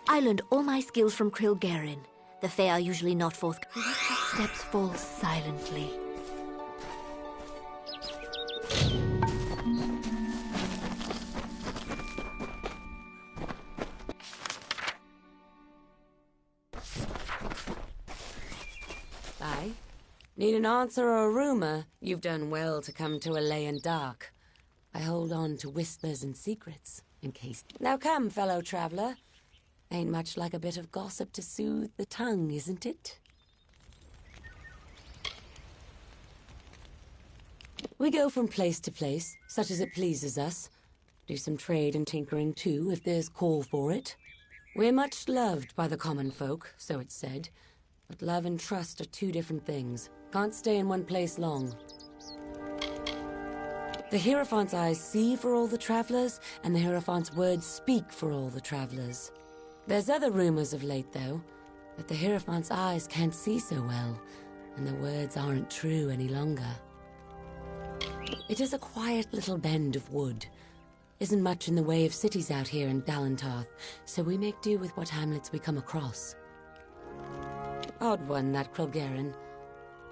I learned all my skills from Krilgarin. The Fae are usually not forthcoming. Let the steps fall silently. Aye? Need an answer or a rumor? You've done well to come to Alayan Dark. I hold on to whispers and secrets, in case... Now come, fellow traveler. Ain't much like a bit of gossip to soothe the tongue, isn't it? We go from place to place, such as it pleases us. Do some trade and tinkering too, if there's call for it. We're much loved by the common folk, so it's said. But love and trust are two different things. Can't stay in one place long. The Hierophant's eyes see for all the travelers, and the Hierophant's words speak for all the travelers. There's other rumors of late, though, that the Hierophant's eyes can't see so well, and the words aren't true any longer. It is a quiet little bend of wood. Isn't much in the way of cities out here in Dalentarth, so we make do with what hamlets we come across. Odd one, that Krilgarin.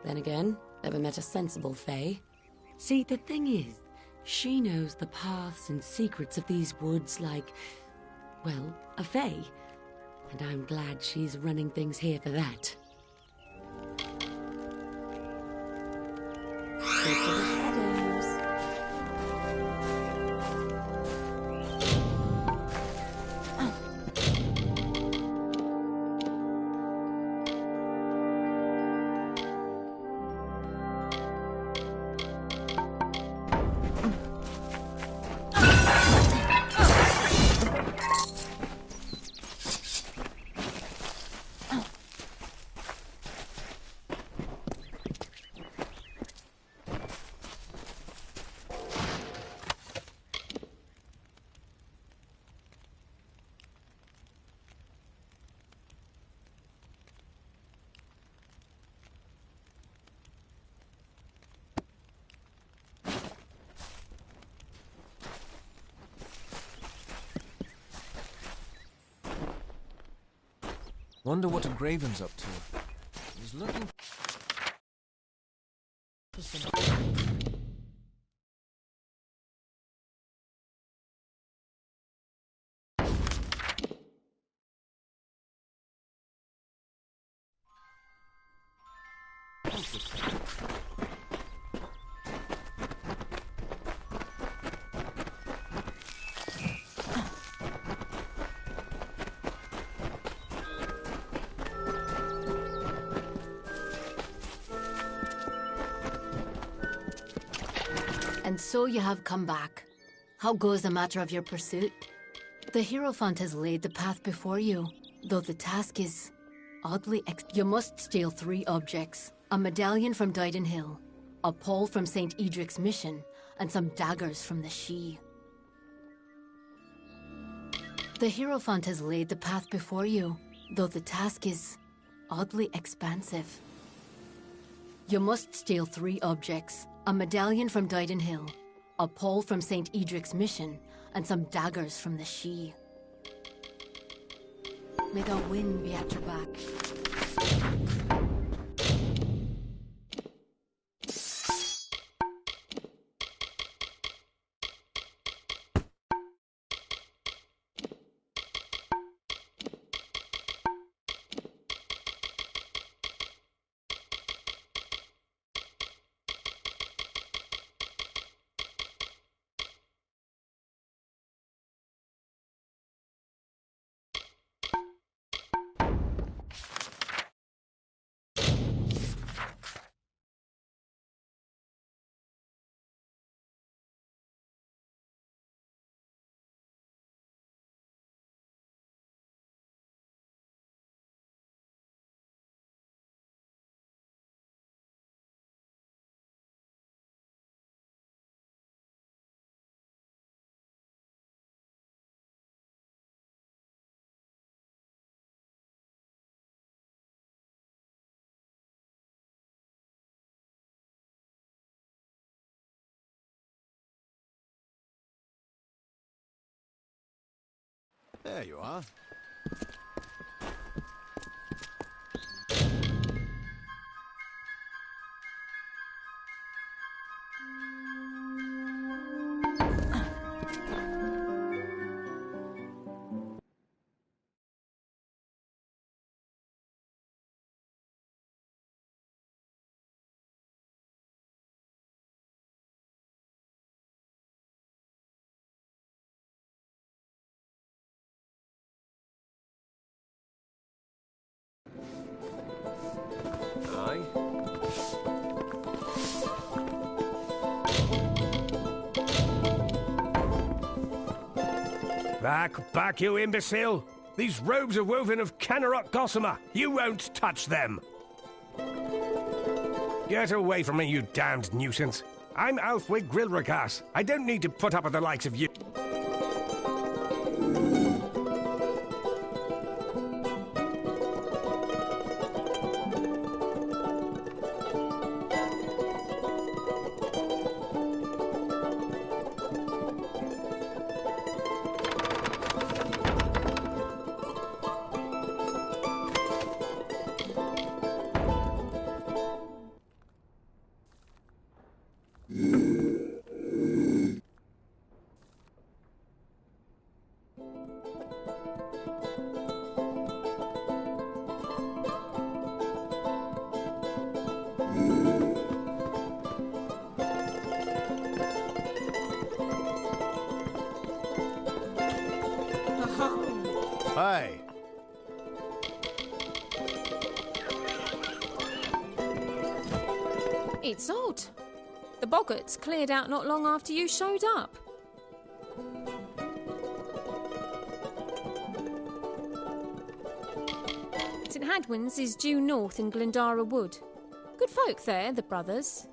Then again, never met a sensible Fae. See, the thing is, she knows the paths and secrets of these woods like, well, a Fae. And I'm glad she's running things here for that. Into the shadows. Wonder what a Graven's up to. He's looking for some... And so you have come back. How goes the matter of your pursuit? The Hierophant has laid the path before you, though the task is oddly You must steal 3 objects. A medallion from Dyden Hill, a pole from St. Edric's mission, and some daggers from the She. The Hierophant has laid the path before you, though the task is oddly expansive. You must steal 3 objects. A medallion from Dyden Hill, a pole from St. Edric's mission, and some daggers from the Sidhe. May the wind be at your back. There you are. Aye. Back, you imbecile! These robes are woven of Canarok gossamer. You won't touch them. Get away from me, you damned nuisance. I'm Alfwig Grilragas. I don't need to put up with the likes of you. Hey. It's odd. The boggarts cleared out not long after you showed up. St Hadwin's is due north in Glendara Wood. Good folk there, the brothers.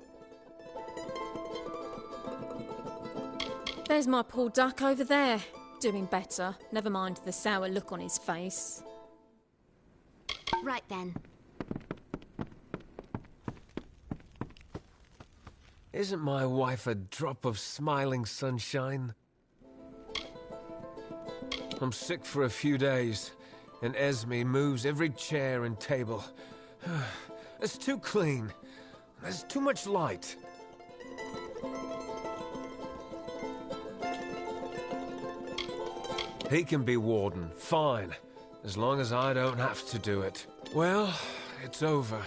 There's my poor duck over there, doing better. Never mind the sour look on his face. Right then. Isn't my wife a drop of smiling sunshine? I'm sick for a few days, and Esme moves every chair and table. It's too clean. There's too much light. He can be warden, fine, as long as I don't have to do it. Well, it's over.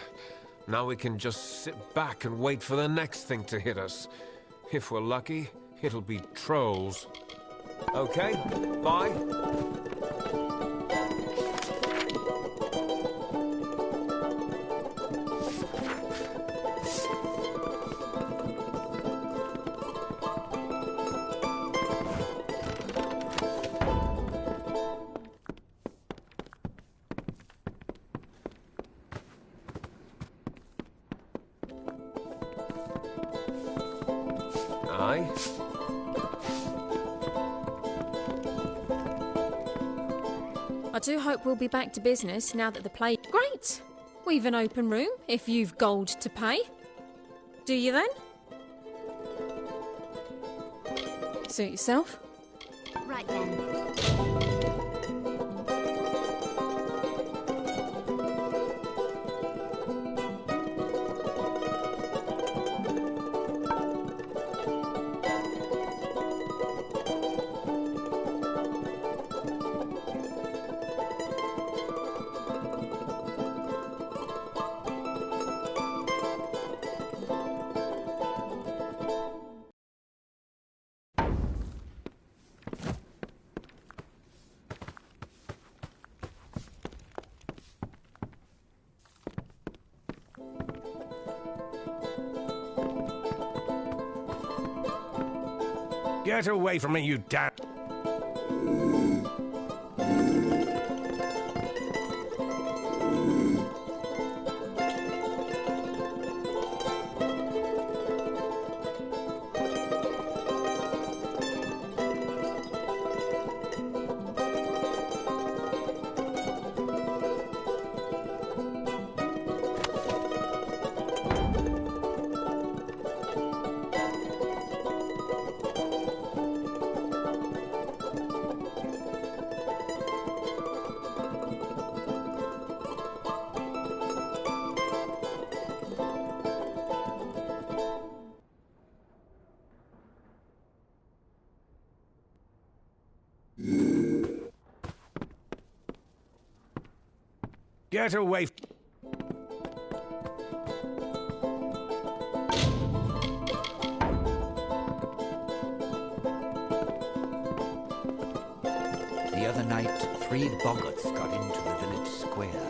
Now we can just sit back and wait for the next thing to hit us. If we're lucky, it'll be trolls. Okay, bye. Aye. I do hope we'll be back to business now that the plague... Great! We've an open room, if you've gold to pay. Do you then? Suit yourself. Right then. Get away from me, you damn... Get away... The other night, 3 boggarts got into the village square.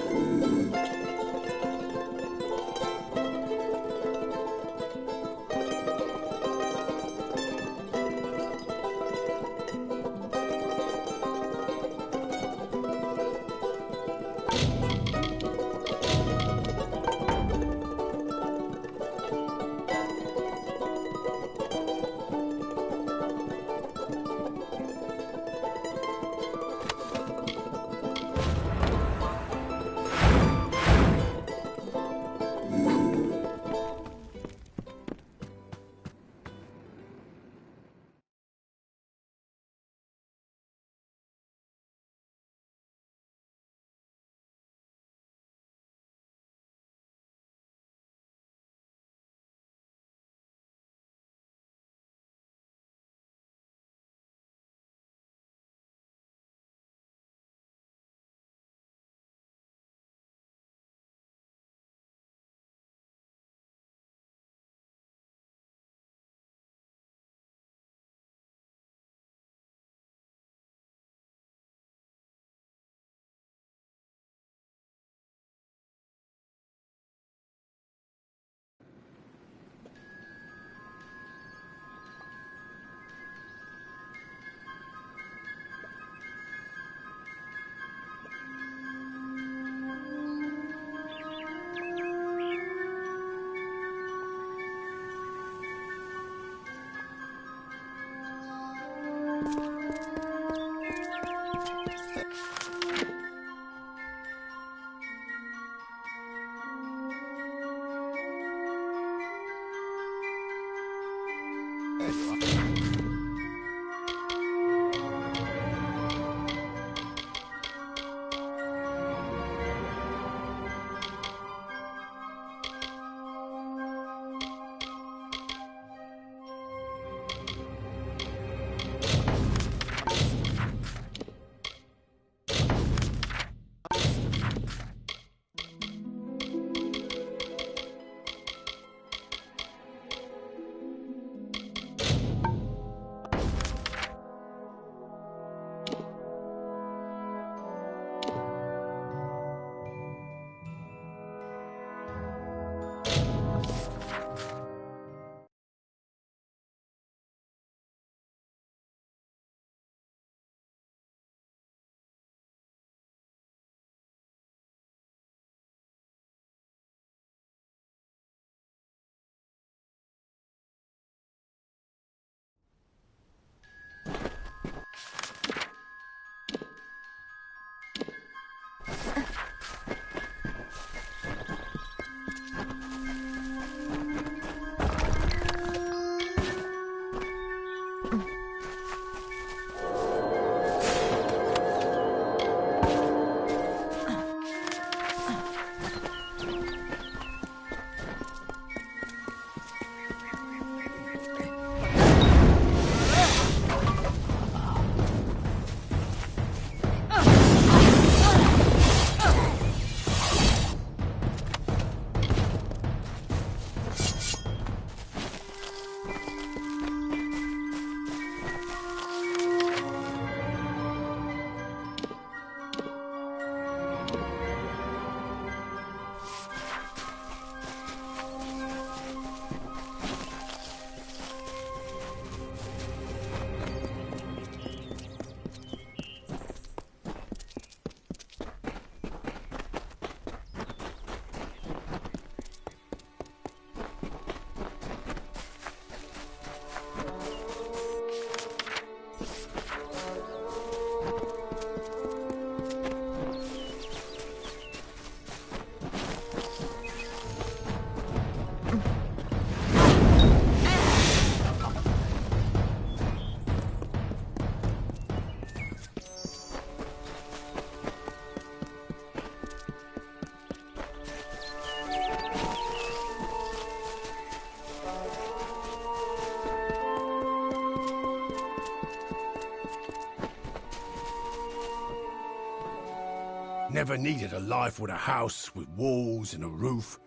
Never needed a life with a house, with walls and a roof.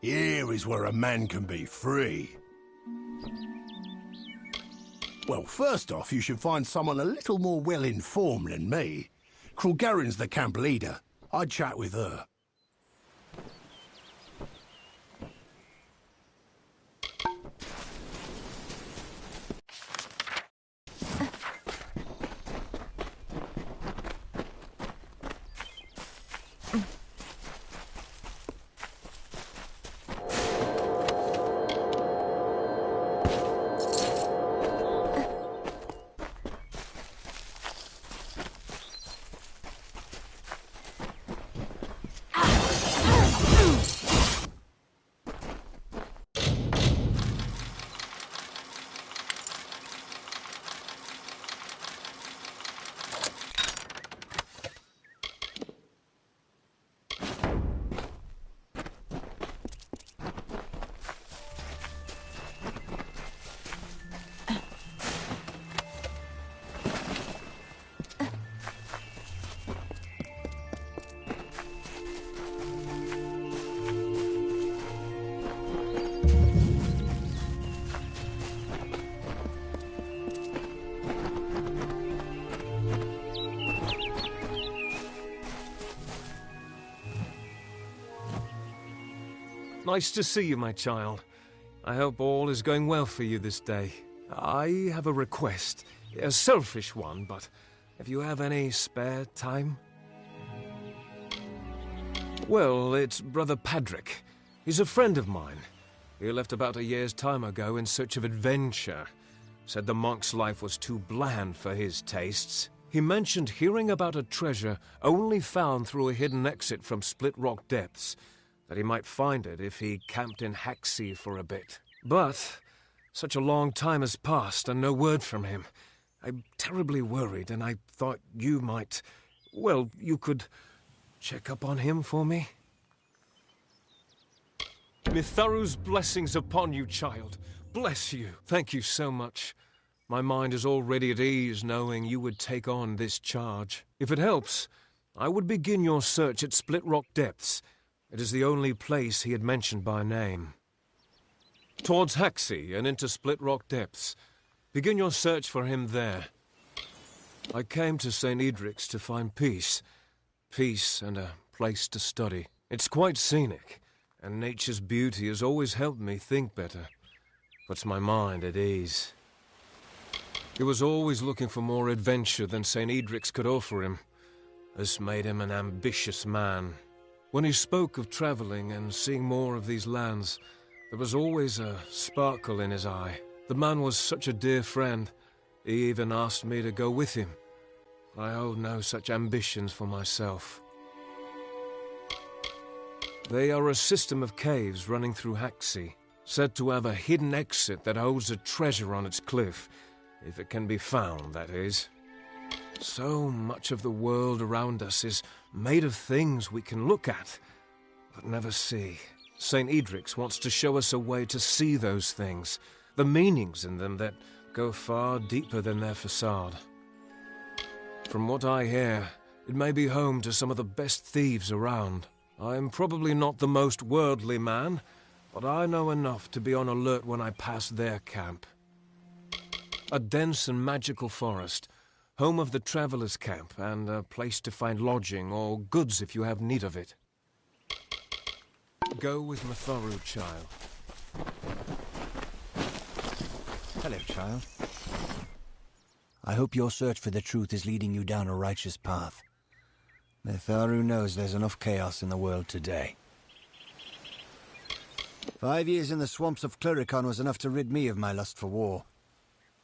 Here is where a man can be free. Well, first off, you should find someone a little more well-informed than me. Krulgarin's the camp leader. I'd chat with her. Nice to see you, my child. I hope all is going well for you this day. I have a request. A selfish one, but if you have any spare time? Well, it's Brother Padrick. He's a friend of mine. He left about a year's time ago in search of adventure. Said the monk's life was too bland for his tastes. He mentioned hearing about a treasure only found through a hidden exit from Split Rock Depths, that he might find it if he camped in Haxie for a bit. But such a long time has passed and no word from him. I'm terribly worried, and I thought you might... Well, you could check up on him for me? Mitharu's blessings upon you, child. Bless you. Thank you so much. My mind is already at ease knowing you would take on this charge. If it helps, I would begin your search at Split Rock Depths. It is the only place he had mentioned by name. Towards Haxie and into Split Rock Depths. Begin your search for him there. I came to St. Edric's to find peace. Peace and a place to study. It's quite scenic, and nature's beauty has always helped me think better. Puts my mind at ease. He was always looking for more adventure than St. Edric's could offer him. This made him an ambitious man. When he spoke of traveling and seeing more of these lands, there was always a sparkle in his eye. The man was such a dear friend, he even asked me to go with him. I hold no such ambitions for myself. They are a system of caves running through Haxie, said to have a hidden exit that holds a treasure on its cliff. If it can be found, that is. So much of the world around us is made of things we can look at, but never see. St. Edric's wants to show us a way to see those things, the meanings in them that go far deeper than their facade. From what I hear, it may be home to some of the best thieves around. I'm probably not the most worldly man, but I know enough to be on alert when I pass their camp. A dense and magical forest, home of the traveller's camp, and a place to find lodging or goods if you have need of it. Go with Matharu, child. Hello, child. I hope your search for the truth is leading you down a righteous path. Matharu knows there's enough chaos in the world today. 5 years in the swamps of Cluricon was enough to rid me of my lust for war.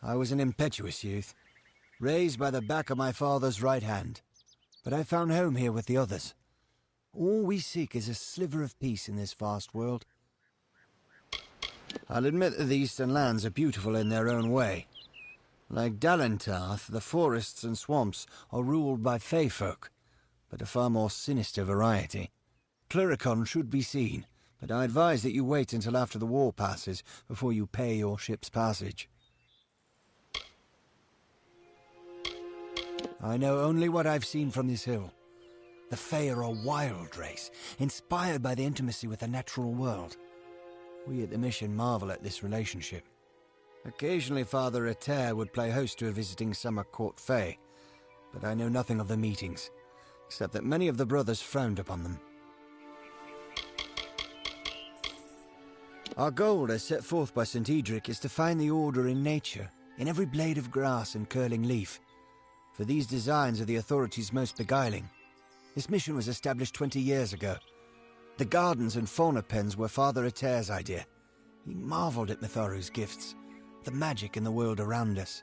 I was an impetuous youth, raised by the back of my father's right hand, but I found home here with the others. All we seek is a sliver of peace in this vast world. I'll admit that the eastern lands are beautiful in their own way. Like Dalentarth, the forests and swamps are ruled by fey folk, but a far more sinister variety. Cluricon should be seen, but I advise that you wait until after the war passes before you pay your ship's passage. I know only what I've seen from this hill. The Fae are a wild race, inspired by the intimacy with the natural world. We at the mission marvel at this relationship. Occasionally Father Ater would play host to a visiting summer court Fae, but I know nothing of the meetings, except that many of the brothers frowned upon them. Our goal, as set forth by St. Edric, is to find the order in nature, in every blade of grass and curling leaf. For these designs are the authorities' most beguiling. This mission was established 20 years ago. The gardens and fauna pens were Father Ater's idea. He marveled at Matharu's gifts, the magic in the world around us.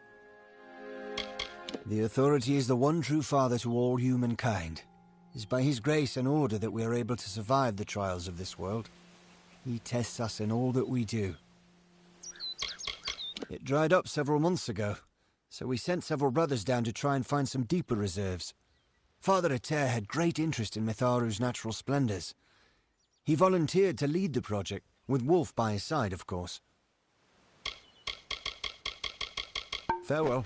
The authority is the one true father to all humankind. It is by his grace and order that we are able to survive the trials of this world. He tests us in all that we do. It dried up several months ago, so we sent several brothers down to try and find some deeper reserves. Father Ater had great interest in Matharu's natural splendors. He volunteered to lead the project, with Wolf by his side, of course. Farewell.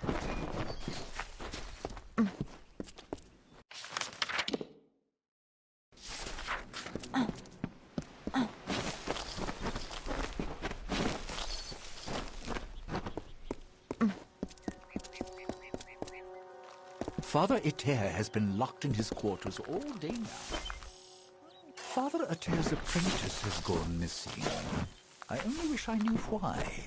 Father Ater has been locked in his quarters all day now. Father Ater's apprentice has gone missing. I only wish I knew why.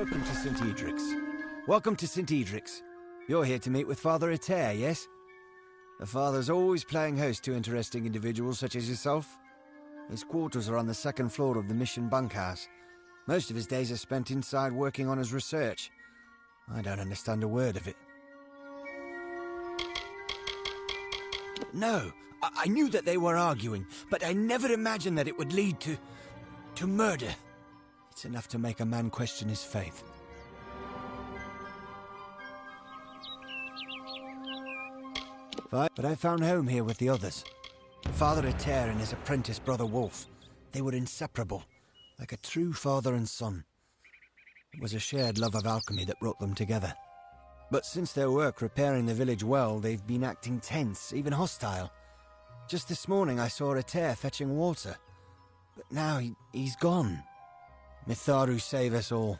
Welcome to St. Edric's. Welcome to St. Edric's. You're here to meet with Father Eter, yes? The Father's always playing host to interesting individuals such as yourself. His quarters are on the second floor of the mission bunkhouse. Most of his days are spent inside working on his research. I don't understand a word of it. No, I knew that they were arguing, but I never imagined that it would lead to murder. It's enough to make a man question his faith. But I found home here with the others. Father Eter and his apprentice brother Wolf. They were inseparable, like a true father and son. It was a shared love of alchemy that brought them together. But since their work repairing the village well, they've been acting tense, even hostile. Just this morning I saw Eter fetching water. But now he's gone. Mitharu save us all.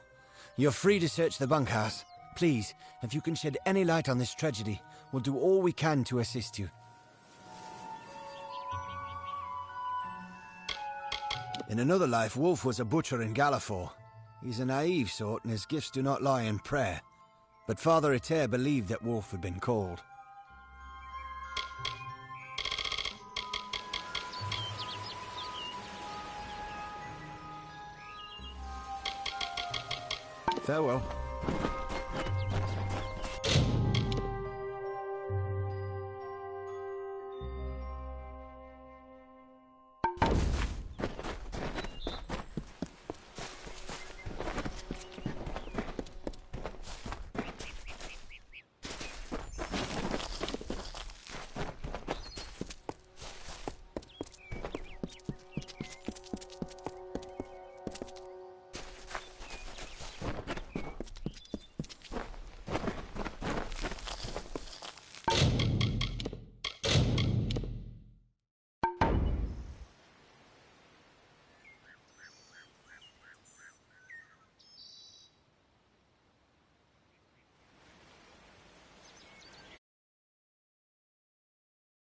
You're free to search the bunkhouse. Please, if you can shed any light on this tragedy, we'll do all we can to assist you. In another life, Wolf was a butcher in Gallifore. He's a naive sort, and his gifts do not lie in prayer. But Father Eter believed that Wolf had been called. Farewell.